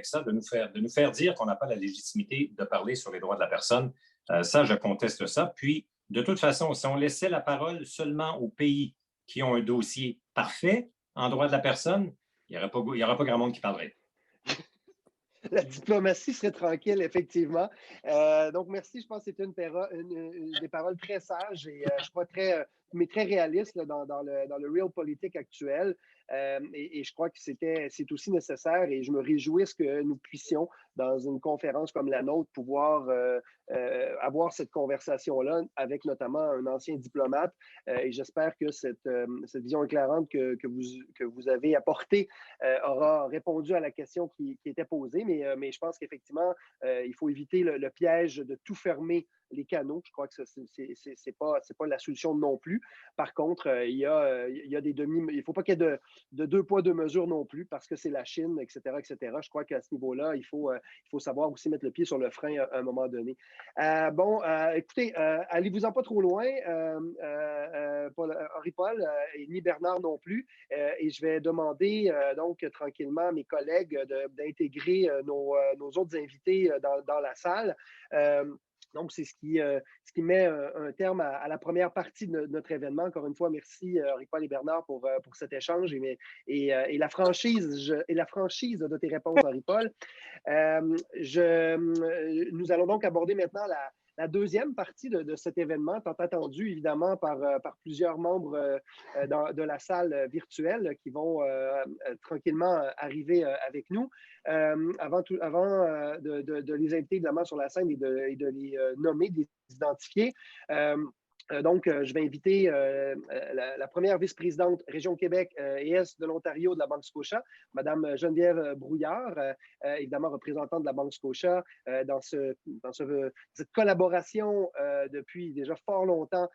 ça, de nous faire dire qu'on n'a pas la légitimité de parler sur les droits de la personne. Ça, je conteste ça. Puis, de toute façon, si on laissait la parole seulement aux pays qui ont un dossier parfait en droits de la personne, il n'y aura pas grand monde qui parlerait. La diplomatie serait tranquille, effectivement. Donc, merci. Je pense que c'était des paroles très sages et je crois mais très réalistes là, dans le real politique actuel. Et je crois que c'est aussi nécessaire et je me réjouis que nous puissions, dans une conférence comme la nôtre, pouvoir avoir cette conversation-là avec notamment un ancien diplomate. Et j'espère que cette vision éclairante que vous avez apportée aura répondu à la question qui était posée. Mais je pense qu'effectivement, il faut éviter le piège de tout fermer les canaux. Je crois que c'est pas la solution non plus. Par contre, il y a des il ne faut pas qu'il y ait deux poids, deux mesures non plus, parce que c'est la Chine, etc., etc. Je crois qu'à ce niveau-là, il faut savoir aussi mettre le pied sur le frein à un moment donné. Écoutez, allez-vous-en pas trop loin, Henri-Paul, et ni Bernard non plus. Et je vais demander donc tranquillement à mes collègues d'intégrer nos autres invités dans la salle. Donc, c'est ce qui met un terme à la première partie de notre événement. Encore une fois, merci Henri-Paul et Bernard pour cet échange et la franchise de tes réponses, Henri-Paul. Nous allons donc aborder maintenant la deuxième partie de cet événement, tant attendu évidemment par plusieurs membres de la salle virtuelle qui vont tranquillement arriver avec nous. Avant de les inviter évidemment sur la scène et de les nommer, de les identifier. Donc, je vais inviter la première vice-présidente Région Québec et Est de l'Ontario de la Banque Scotia, Mme Geneviève Brouillard, évidemment représentante de la Banque Scotia dans cette collaboration depuis déjà fort longtemps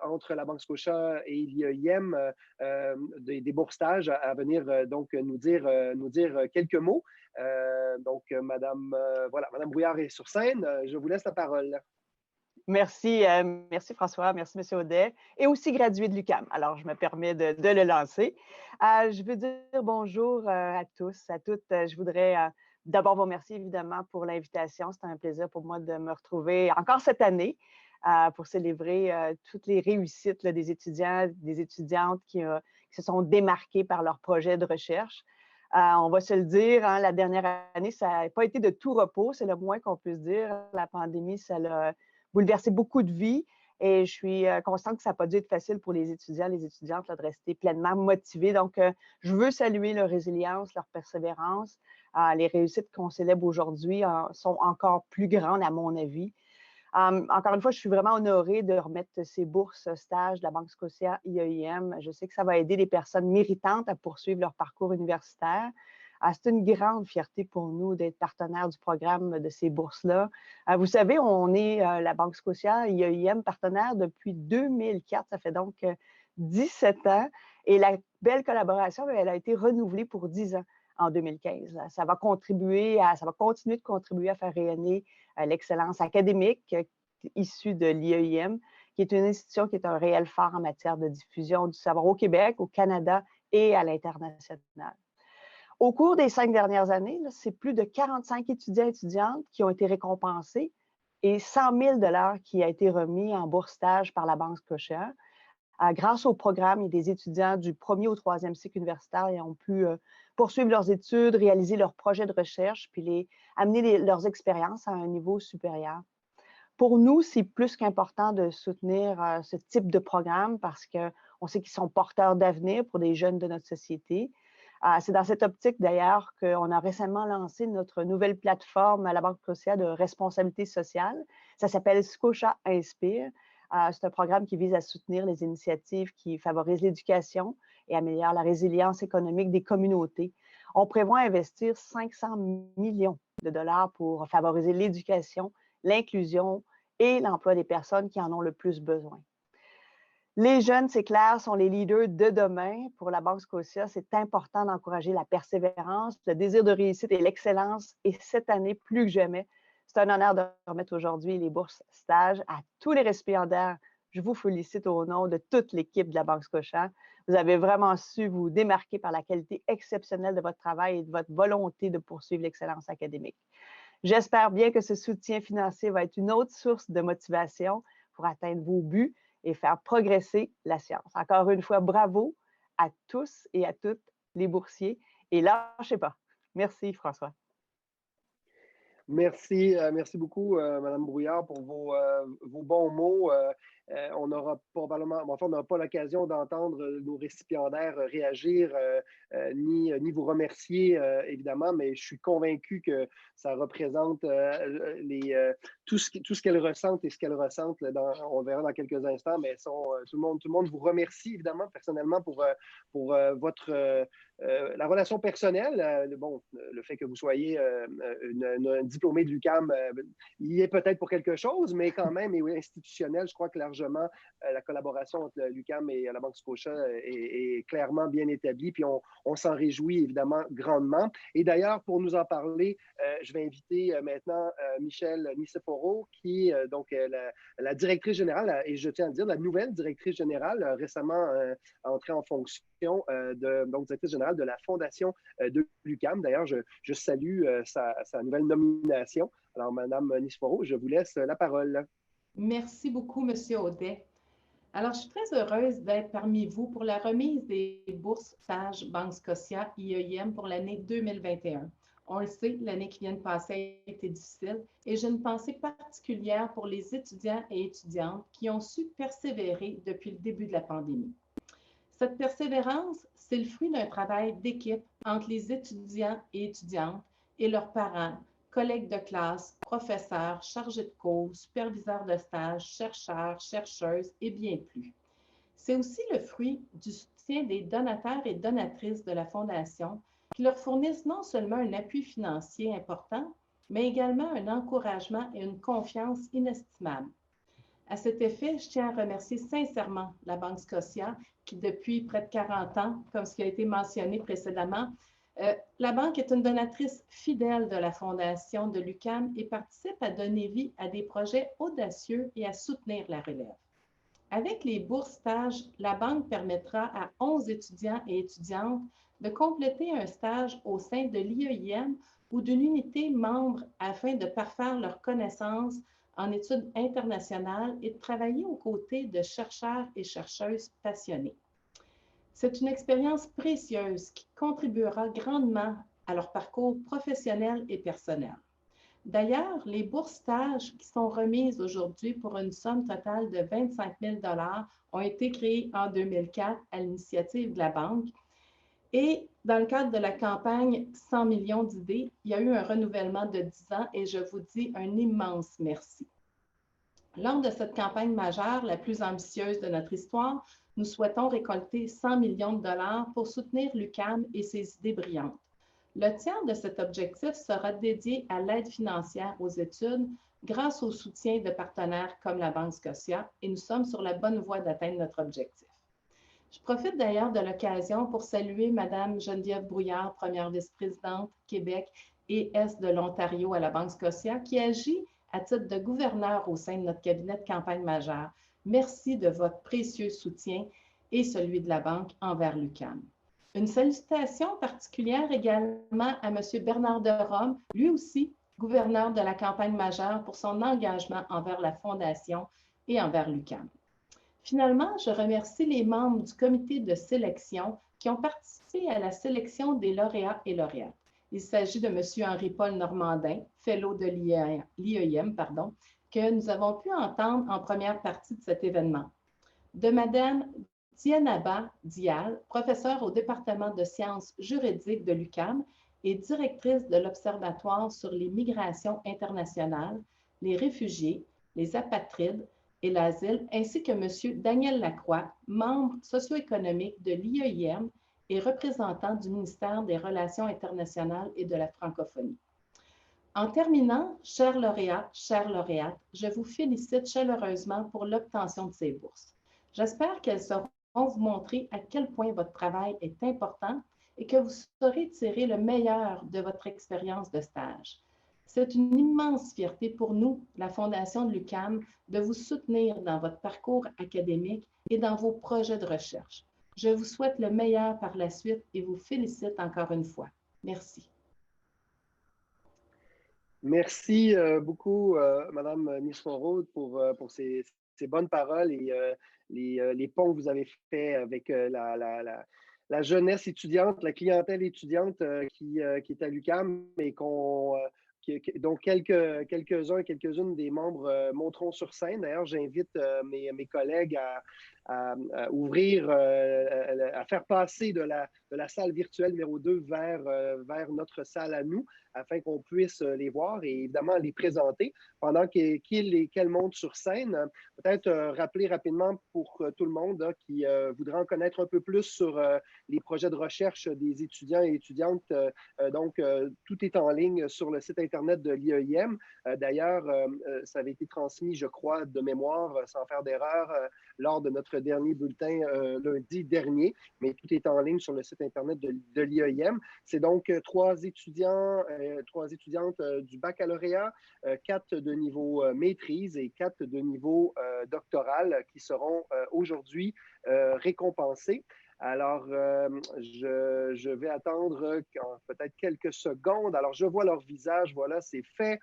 entre la Banque Scotia et l'IEIM, des bourse-stages à venir donc nous dire quelques mots. Donc, Mme Brouillard est sur scène. Je vous laisse la parole. Merci, merci François, merci M. Audet, et aussi gradué de l'UQAM. Alors, je me permets de le lancer. Je veux dire bonjour à tous, à toutes. Je voudrais d'abord vous remercier évidemment pour l'invitation. C'est un plaisir pour moi de me retrouver encore cette année pour célébrer toutes les réussites là, des étudiants, des étudiantes qui se sont démarqués par leur projet de recherche. On va se le dire, hein, la dernière année, ça n'a pas été de tout repos, c'est le moins qu'on puisse dire. La pandémie, ça l'a bouleversé beaucoup de vies et je suis consciente que ça n'a pas dû être facile pour les étudiants, les étudiantes là, de rester pleinement motivés. Donc, je veux saluer leur résilience, leur persévérance. Les réussites qu'on célèbre aujourd'hui sont encore plus grandes, à mon avis. Encore une fois, je suis vraiment honorée de remettre ces bourses stages de la Banque Scotia IEIM. Je sais que ça va aider les personnes méritantes à poursuivre leur parcours universitaire. C'est une grande fierté pour nous d'être partenaire du programme de ces bourses-là. Vous savez, on est la Banque Scotia IEIM partenaire depuis 2004. Ça fait donc 17 ans. Et la belle collaboration, elle a été renouvelée pour 10 ans en 2015. Ça va continuer de contribuer à faire rayonner l'excellence académique issue de l'IEIM, qui est une institution qui est un réel phare en matière de diffusion du savoir au Québec, au Canada et à l'international. Au cours des 5 dernières années, c'est plus de 45 étudiants et étudiantes qui ont été récompensés et 100 000 $ qui a été remis en bourse stage par la Banque Scotia. Grâce au programme, il y a des étudiants du 1er au 3e cycle universitaire qui ont pu poursuivre leurs études, réaliser leurs projets de recherche, puis amener leurs expériences à un niveau supérieur. Pour nous, c'est plus qu'important de soutenir ce type de programme parce qu'on sait qu'ils sont porteurs d'avenir pour des jeunes de notre société. C'est dans cette optique, d'ailleurs, qu'on a récemment lancé notre nouvelle plateforme à la Banque Scotia de responsabilité sociale. Ça s'appelle Scotia Inspire. C'est un programme qui vise à soutenir les initiatives qui favorisent l'éducation et améliorent la résilience économique des communautés. On prévoit investir 500 millions de dollars pour favoriser l'éducation, l'inclusion et l'emploi des personnes qui en ont le plus besoin. Les jeunes, c'est clair, sont les leaders de demain. Pour la Banque Scotia, c'est important d'encourager la persévérance, le désir de réussite et l'excellence. Et cette année, plus que jamais, c'est un honneur de remettre aujourd'hui les bourses stages à tous les récipiendaires. Je vous félicite au nom de toute l'équipe de la Banque Scotia. Vous avez vraiment su vous démarquer par la qualité exceptionnelle de votre travail et de votre volonté de poursuivre l'excellence académique. J'espère bien que ce soutien financier va être une autre source de motivation pour atteindre vos buts et faire progresser la science. Encore une fois, bravo à tous et à toutes les boursiers. Et lâchez pas. Merci, François. Merci beaucoup, Mme Brouillard, pour vos bons mots. On n'aura probablement, enfin, on n'aura pas l'occasion d'entendre nos récipiendaires réagir ni vous remercier, évidemment, mais je suis convaincu que ça représente tout ce qu'elles ressentent et ce qu'elles ressentent. On verra dans quelques instants, mais tout le monde vous remercie, évidemment, personnellement, pour la relation personnelle. Le fait que vous soyez un diplômé de l'UQAM, il y est peut-être pour quelque chose, mais quand même, et institutionnel, je crois que largement. La collaboration entre l'UQAM et la Banque Scotia est clairement bien établie, puis on s'en réjouit évidemment grandement. Et d'ailleurs, pour nous en parler, je vais inviter maintenant Michèle Nicéphoro, qui est donc la directrice générale, et je tiens à le dire, la nouvelle directrice générale, récemment entrée en fonction, donc directrice générale de la Fondation de l'UQAM. D'ailleurs, je salue sa nouvelle nomination. Alors, Madame Nicéphoro, je vous laisse la parole. Merci beaucoup, Monsieur Audet. Alors, je suis très heureuse d'être parmi vous pour la remise des bourses stages Banque Scotia IEIM pour l'année 2021. On le sait, l'année qui vient de passer a été difficile et j'ai une pensée particulière pour les étudiants et étudiantes qui ont su persévérer depuis le début de la pandémie. Cette persévérance, c'est le fruit d'un travail d'équipe entre les étudiants et étudiantes et leurs parents, collègues de classe, professeurs, chargés de cours, superviseurs de stage, chercheurs, chercheuses et bien plus. C'est aussi le fruit du soutien des donateurs et donatrices de la Fondation qui leur fournissent non seulement un appui financier important, mais également un encouragement et une confiance inestimable. À cet effet, je tiens à remercier sincèrement la Banque Scotia qui, depuis près de 40 ans, comme ce qui a été mentionné précédemment, la Banque est une donatrice fidèle de la Fondation de l'UQAM et participe à donner vie à des projets audacieux et à soutenir la relève. Avec les bourses stages, la Banque permettra à 11 étudiants et étudiantes de compléter un stage au sein de l'IEIM ou d'une unité membre afin de parfaire leurs connaissances en études internationales et de travailler aux côtés de chercheurs et chercheuses passionnés. C'est une expérience précieuse qui contribuera grandement à leur parcours professionnel et personnel. D'ailleurs, les bourses stages qui sont remises aujourd'hui pour une somme totale de 25 000 $ ont été créées en 2004 à l'initiative de la Banque. Et dans le cadre de la campagne 100 millions d'idées, il y a eu un renouvellement de 10 ans et je vous dis un immense merci. Lors de cette campagne majeure, la plus ambitieuse de notre histoire, nous souhaitons récolter 100 millions de dollars pour soutenir l'UQAM et ses idées brillantes. Le tiers de cet objectif sera dédié à l'aide financière aux études grâce au soutien de partenaires comme la Banque Scotia et nous sommes sur la bonne voie d'atteindre notre objectif. Je profite d'ailleurs de l'occasion pour saluer Mme Geneviève Brouillard, première vice-présidente Québec et Est de l'Ontario à la Banque Scotia, qui agit à titre de gouverneur au sein de notre cabinet de campagne majeure. Merci de votre précieux soutien et celui de la Banque envers l'UQAM. Une salutation particulière également à M. Bernard de Rome, lui aussi gouverneur de la campagne majeure pour son engagement envers la Fondation et envers l'UQAM. Finalement, je remercie les membres du comité de sélection qui ont participé à la sélection des lauréats et lauréates. Il s'agit de M. Henri-Paul Normandin, fellow de l'IEIM, que nous avons pu entendre en première partie de cet événement. De Mme Dianaba Dial, professeure au département de sciences juridiques de l'UQAM et directrice de l'Observatoire sur les migrations internationales, les réfugiés, les apatrides et l'asile, ainsi que M. Daniel Lacroix, membre socio-économique de l'IEIM et représentant du ministère des Relations internationales et de la francophonie. En terminant, chers lauréats, chères lauréates, je vous félicite chaleureusement pour l'obtention de ces bourses. J'espère qu'elles sauront vous montrer à quel point votre travail est important et que vous saurez tirer le meilleur de votre expérience de stage. C'est une immense fierté pour nous, la Fondation de l'UQAM, de vous soutenir dans votre parcours académique et dans vos projets de recherche. Je vous souhaite le meilleur par la suite et vous félicite encore une fois. Merci. Merci beaucoup, Mme Nicéphoro, pour ces bonnes paroles et les ponts que vous avez faits avec la jeunesse étudiante, la clientèle étudiante qui est à l'UQAM et dont quelques-uns et quelques-unes des membres monteront sur scène. D'ailleurs, j'invite mes collègues ouvrir, à faire passer de la salle virtuelle numéro 2 vers notre salle à nous, afin qu'on puisse les voir et évidemment les présenter pendant qu'elles montent sur scène. Peut-être rappeler rapidement pour tout le monde qui voudrait en connaître un peu plus sur les projets de recherche des étudiants et étudiantes. Donc, tout est en ligne sur le site Internet de l'IEIM. D'ailleurs, ça avait été transmis, je crois, de mémoire, sans faire d'erreur, lors de notre dernier bulletin lundi dernier, mais tout est en ligne sur le site Internet de l'IEIM. C'est donc 3 étudiantes du baccalauréat, 4 de niveau maîtrise et 4 de niveau doctoral qui seront aujourd'hui récompensés. Alors, je vais attendre peut-être quelques secondes. Alors, je vois leur visage. Voilà, c'est fait.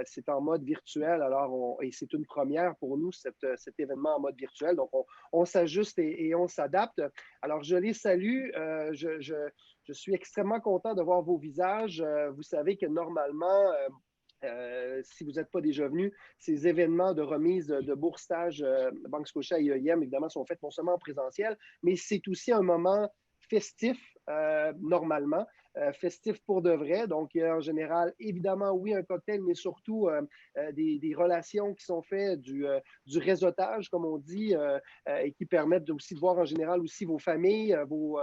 C'est en mode virtuel. Alors, et c'est une première pour nous, cet événement en mode virtuel. Donc, on s'ajuste et on s'adapte. Alors, je les salue. Je suis extrêmement content de voir vos visages. Vous savez que normalement, si vous n'êtes pas déjà venu, ces événements de remise de bourse stage Banque Scotia et IEIM, évidemment, sont faits non seulement en présentiel, mais c'est aussi un moment festif, normalement, festif pour de vrai. Donc, en général, évidemment, oui, un cocktail, mais surtout des relations qui sont faites, du réseautage, comme on dit, et qui permettent aussi de voir en général aussi vos familles, vos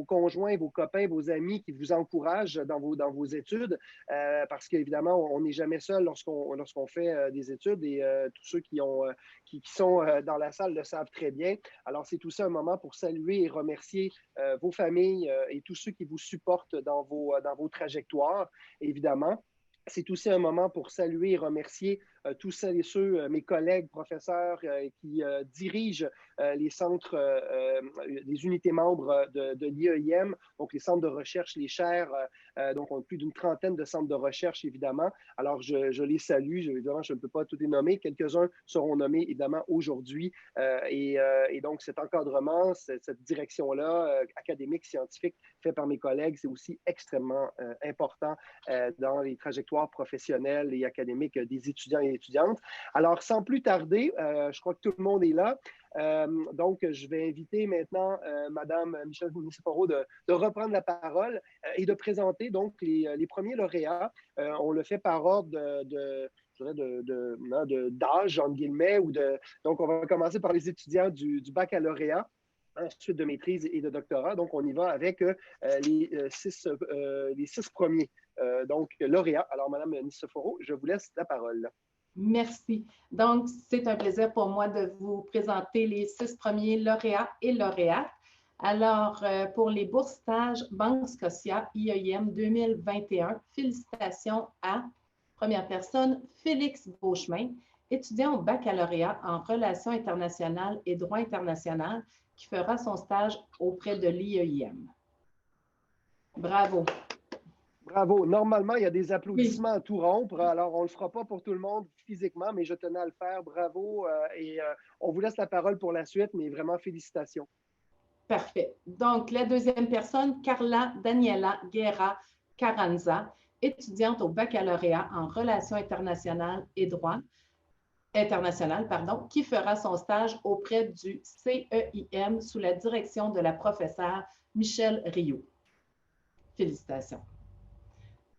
conjoints, vos copains, vos amis qui vous encouragent dans vos études, parce qu'évidemment, on n'est jamais seul lorsqu'on fait des études et tous ceux qui sont dans la salle le savent très bien. Alors, c'est aussi un moment pour saluer et remercier vos familles et tous ceux qui vous supportent dans vos trajectoires, évidemment. C'est aussi un moment pour saluer et remercier tous celles et ceux, mes collègues professeurs qui dirigent les centres, les unités membres de l'IEIM, donc les centres de recherche, les chaires. Donc, on a plus d'une trentaine de centres de recherche, évidemment. Alors, je les salue. Évidemment, je ne peux pas tous les nommer. Quelques-uns seront nommés, évidemment, aujourd'hui. Et donc, cet encadrement, cette direction-là, académique, scientifique, fait par mes collègues, c'est aussi extrêmement important dans les trajectoires professionnelles et académiques des étudiants et étudiantes. Alors, sans plus tarder, je crois que tout le monde est là. Donc, je vais inviter maintenant Mme Michèle Nicéphoro de reprendre la parole et de présenter donc les premiers lauréats. On le fait par ordre d'âge, entre guillemets. Donc, on va commencer par les étudiants du baccalauréat, ensuite de maîtrise et de doctorat. Donc, on y va avec les 6 premiers. Donc, lauréats. Alors, Mme Nicéphoro, je vous laisse la parole. Merci. Donc, c'est un plaisir pour moi de vous présenter les 6 premiers lauréats et lauréates. Alors, pour les bourses stages Banque Scotia IEIM 2021, félicitations à, première personne, Félix Beauchemin, étudiant au baccalauréat en relations internationales et droit international, qui fera son stage auprès de l'IEIM. Bravo. Bravo. Normalement, il y a des applaudissements à tout rompre. Alors, on ne le fera pas pour tout le monde physiquement, mais je tenais à le faire. Bravo. Et on vous laisse la parole pour la suite, mais vraiment félicitations. Parfait. Donc, la deuxième personne, Carla Daniela Guerra Carranza, étudiante au baccalauréat en relations internationales et droit international, qui fera son stage auprès du CEIM sous la direction de la professeure Michèle Rioux. Félicitations.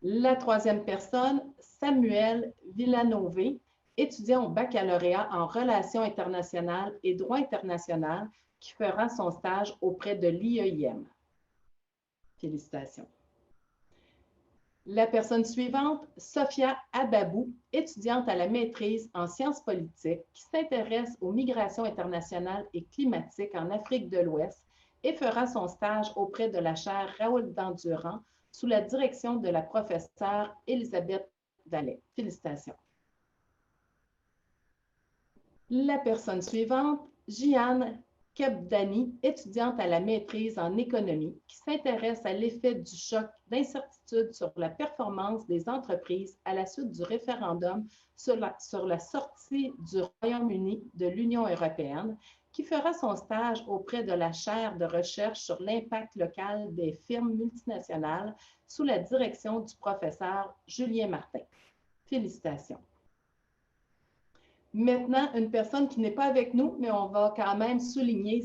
La troisième personne, Samuel Villanové, étudiant au baccalauréat en relations internationales et droit international, qui fera son stage auprès de l'IEIM. Félicitations. La personne suivante, Sophia Ababou, étudiante à la maîtrise en sciences politiques, qui s'intéresse aux migrations internationales et climatiques en Afrique de l'Ouest et fera son stage auprès de la chaire Raoul Dandurand sous la direction de la professeure Elisabeth Dallet. Félicitations. La personne suivante, Jiane Kebdani, étudiante à la maîtrise en économie, qui s'intéresse à l'effet du choc d'incertitude sur la performance des entreprises à la suite du référendum sur la sortie du Royaume-Uni de l'Union européenne, qui fera son stage auprès de la chaire de recherche sur l'impact local des firmes multinationales sous la direction du professeur Julien Martin. Félicitations. Maintenant, une personne qui n'est pas avec nous, mais on va quand même souligner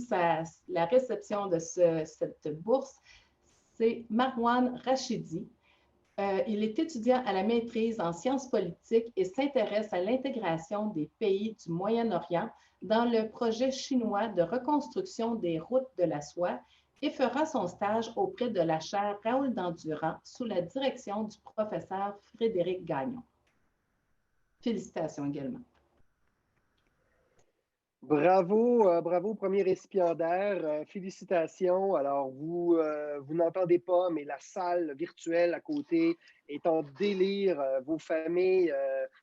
la réception de cette bourse, c'est Marwan Rachidi. Il est étudiant à la maîtrise en sciences politiques et s'intéresse à l'intégration des pays du Moyen-Orient dans le projet chinois de reconstruction des routes de la soie et fera son stage auprès de la chaire Raoul Dandurand sous la direction du professeur Frédéric Gagnon. Félicitations également. Bravo, bravo, premier récipiendaire. Félicitations. Alors, vous n'entendez pas, mais la salle virtuelle à côté est en délire. Vos familles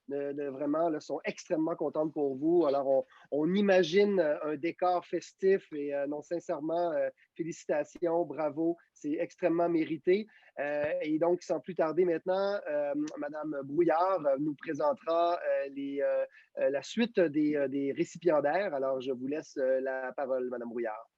vraiment là, sont extrêmement contentes pour vous. Alors, on imagine un décor festif et non, sincèrement, félicitations, bravo. C'est extrêmement mérité. Et donc, sans plus tarder maintenant, Madame Brouillard nous présentera la suite des récipiendaires. Alors, je vous laisse la parole, Madame Brouillard.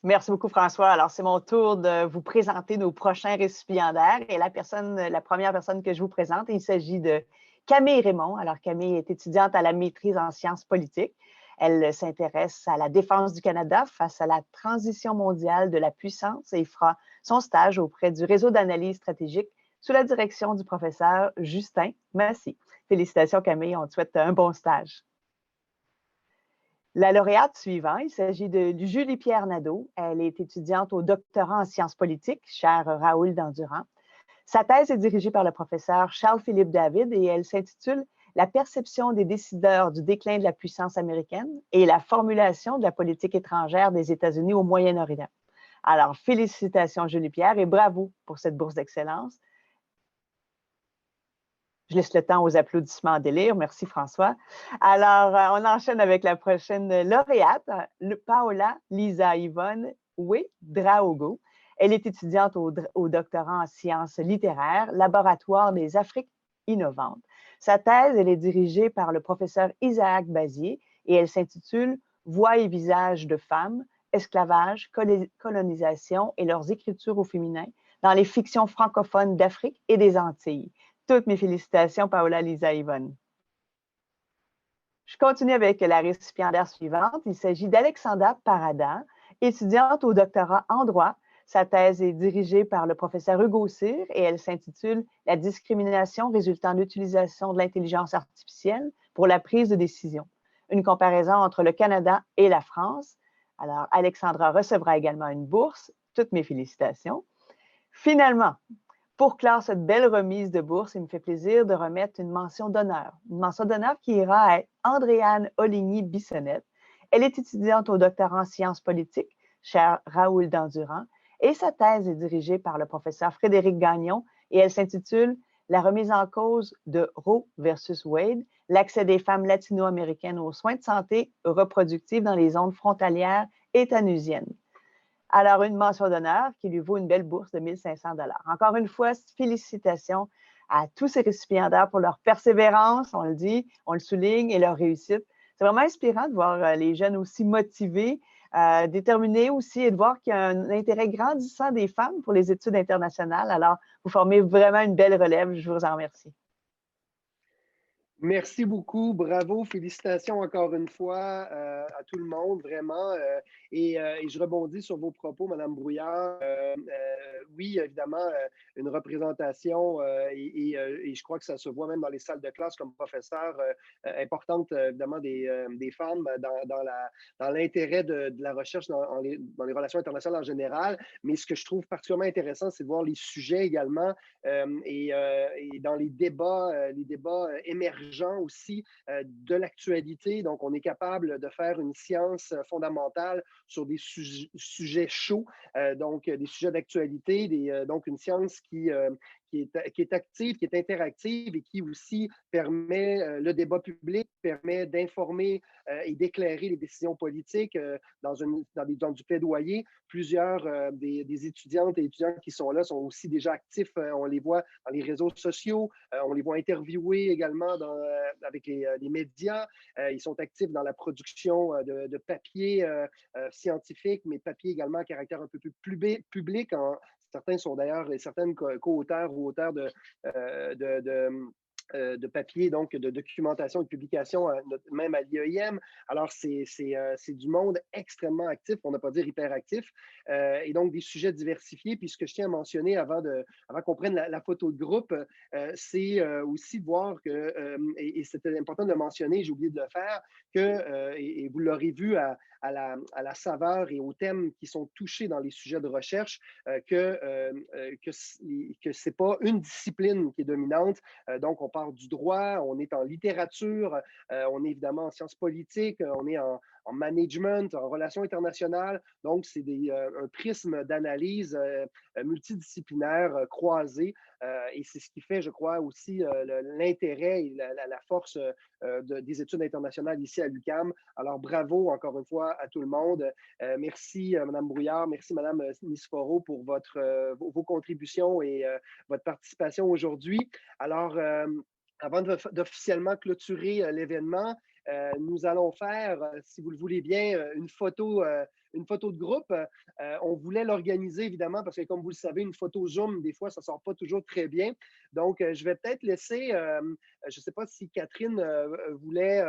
Merci beaucoup, François. Alors, c'est mon tour de vous présenter nos prochains récipiendaires. Et la première personne que je vous présente, il s'agit de Camille Raymond. Alors, Camille est étudiante à la maîtrise en sciences politiques. Elle s'intéresse à la défense du Canada face à la transition mondiale de la puissance et fera son stage auprès du réseau d'analyse stratégique sous la direction du professeur Justin Massy. Félicitations, Camille. On te souhaite un bon stage. La lauréate suivante, il s'agit de Julie-Pierre Nadeau. Elle est étudiante au doctorat en sciences politiques, chaire Raoul Dandurand. Sa thèse est dirigée par le professeur Charles-Philippe David et elle s'intitule « La perception des décideurs du déclin de la puissance américaine et la formulation de la politique étrangère des États-Unis au Moyen-Orient ». Alors, félicitations Julie-Pierre et bravo pour cette bourse d'excellence. Je laisse le temps aux applaudissements en délire. Merci, François. Alors, on enchaîne avec la prochaine lauréate, Paola Lisa Yvonne Ouédraogo. Elle est étudiante au doctorat en sciences littéraires, Laboratoire des Afriques innovantes. Sa thèse, elle est dirigée par le professeur Isaac Bazier et elle s'intitule « Voix et visages de femmes, esclavage, colonisation et leurs écritures au féminin dans les fictions francophones d'Afrique et des Antilles ». Toutes mes félicitations, Paola Lisa Yvonne. Je continue avec la récipiendaire suivante. Il s'agit d'Alexandra Parada, étudiante au doctorat en droit. Sa thèse est dirigée par le professeur Hugo Cyr et elle s'intitule « La discrimination résultant de l'utilisation de l'intelligence artificielle pour la prise de décision. Une comparaison entre le Canada et la France ». Alors, Alexandra recevra également une bourse. Toutes mes félicitations. Finalement, pour clore cette belle remise de bourse, il me fait plaisir de remettre une mention d'honneur. Une mention d'honneur qui ira à Andréane Oligny-Bissonnette. Elle est étudiante au doctorat en sciences politiques, chaire Raoul Dandurand, et sa thèse est dirigée par le professeur Frédéric Gagnon et elle s'intitule « La remise en cause de Roe versus Wade, l'accès des femmes latino-américaines aux soins de santé reproductifs dans les zones frontalières états-usiennes ». Alors, une mention d'honneur qui lui vaut une belle bourse de 1 500 $. Encore une fois, félicitations à tous ces récipiendaires pour leur persévérance, on le dit, on le souligne, et leur réussite. C'est vraiment inspirant de voir les jeunes aussi motivés, déterminés aussi, et de voir qu'il y a un intérêt grandissant des femmes pour les études internationales. Alors, vous formez vraiment une belle relève. Je vous en remercie. Merci beaucoup, bravo, félicitations encore une fois à tout le monde, vraiment. Et je rebondis sur vos propos, Madame Brouillard. Oui, évidemment, une représentation et je crois que ça se voit même dans les salles de classe comme professeur importante, évidemment, des femmes dans l'intérêt de la recherche dans les relations internationales en général. Mais ce que je trouve particulièrement intéressant, c'est de voir les sujets également et dans les débats émergents aussi de l'actualité. Donc, on est capable de faire une science fondamentale sur des sujets chauds, donc des sujets d'actualité, donc une science qui est active, qui est interactive et qui aussi permet le débat public, permet d'informer et d'éclairer les décisions politiques dans du plaidoyer. Plusieurs des étudiantes et étudiants qui sont là sont aussi déjà actifs. On les voit dans les réseaux sociaux, on les voit interviewer également avec les médias. Ils sont actifs dans la production de papiers scientifiques, mais papiers également à caractère un peu plus public. Certains sont d'ailleurs, certaines co-auteurs ou auteurs de papier, donc de documentation et de publication, même à l'IEM. Alors, c'est du monde extrêmement actif, pour ne pas dire hyperactif, et donc des sujets diversifiés. Puis ce que je tiens à mentionner avant qu'on prenne la photo de groupe, c'est aussi de voir que, et c'était important de le mentionner, j'ai oublié de le faire, que, et vous l'aurez vu à la saveur et aux thèmes qui sont touchés dans les sujets de recherche, que ce n'est pas une discipline qui est dominante. Donc, on parle du droit, on est en littérature, on est évidemment en sciences politiques, on est en management, en relations internationales. Donc, c'est un prisme d'analyse multidisciplinaire croisé. Et c'est ce qui fait, je crois, aussi l'intérêt et la force des études internationales ici à l'UQAM. Alors, bravo encore une fois à tout le monde. Merci, Mme Brouillard, merci, Mme Nisforo, pour vos contributions et votre participation aujourd'hui. Alors, avant d'officiellement clôturer l'événement, nous allons faire, si vous le voulez bien, une photo de groupe. On voulait l'organiser, évidemment, parce que, comme vous le savez, une photo Zoom, des fois, ça ne sort pas toujours très bien. Donc, je vais peut-être laisser, je ne sais pas si Catherine voulait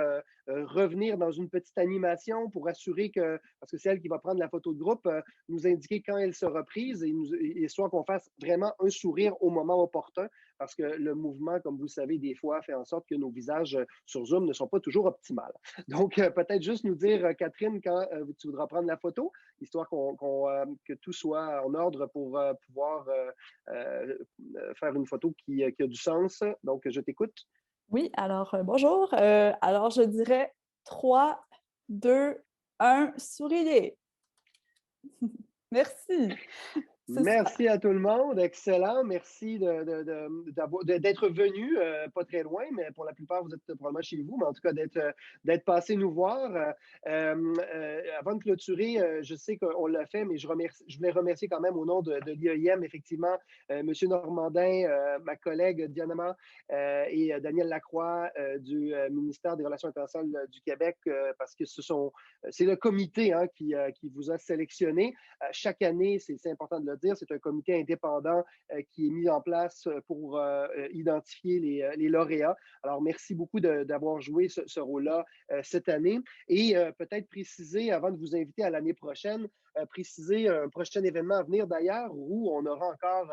revenir dans une petite animation pour assurer que, parce que c'est elle qui va prendre la photo de groupe, nous indiquer quand elle sera prise et soit qu'on fasse vraiment un sourire au moment opportun, parce que le mouvement, comme vous le savez, des fois, fait en sorte que nos visages sur Zoom ne sont pas toujours optimales. Donc, peut-être juste nous dire, Catherine, quand tu voudras prendre la photo, histoire que tout soit en ordre pour pouvoir faire une photo qui a du sens. Donc, je t'écoute. Oui, alors bonjour. Alors, je dirais 3, 2, 1, souriez. Merci. Merci à tout le monde. Excellent. Merci d'être venu, pas très loin, mais pour la plupart, vous êtes probablement chez vous, mais en tout cas, d'être passé nous voir. Avant de clôturer, je sais qu'on l'a fait, mais je voulais remercier quand même au nom de l'IEM, effectivement, M. Normandin, ma collègue Diana et Daniel Lacroix du ministère des Relations internationales du Québec, parce que c'est le comité qui vous a sélectionné. Chaque année, c'est important de le dire, c'est un comité indépendant qui est mis en place pour identifier les lauréats. Alors, merci beaucoup d'avoir joué ce rôle-là cette année. Et peut-être préciser, avant de vous inviter à l'année prochaine, préciser un prochain événement à venir d'ailleurs où on aura encore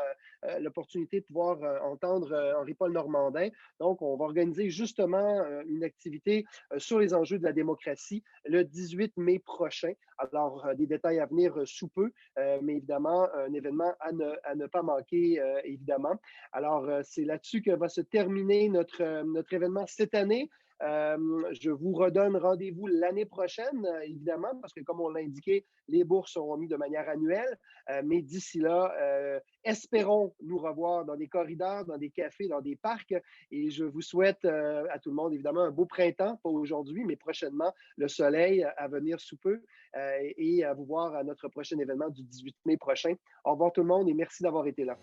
l'opportunité de pouvoir entendre Henri-Paul Normandin. Donc, on va organiser justement une activité sur les enjeux de la démocratie le 18 mai prochain. Alors, des détails à venir sous peu, mais évidemment, un événement à ne pas manquer, évidemment. Alors, c'est là-dessus que va se terminer notre événement cette année. Je vous redonne rendez-vous l'année prochaine, évidemment, parce que comme on l'a indiqué, les bourses seront mises de manière annuelle. Mais d'ici là, espérons nous revoir dans des corridors, dans des cafés, dans des parcs. Et je vous souhaite à tout le monde, évidemment, un beau printemps, pas aujourd'hui, mais prochainement, le soleil à venir sous peu et à vous voir à notre prochain événement du 18 mai prochain. Au revoir tout le monde et merci d'avoir été là.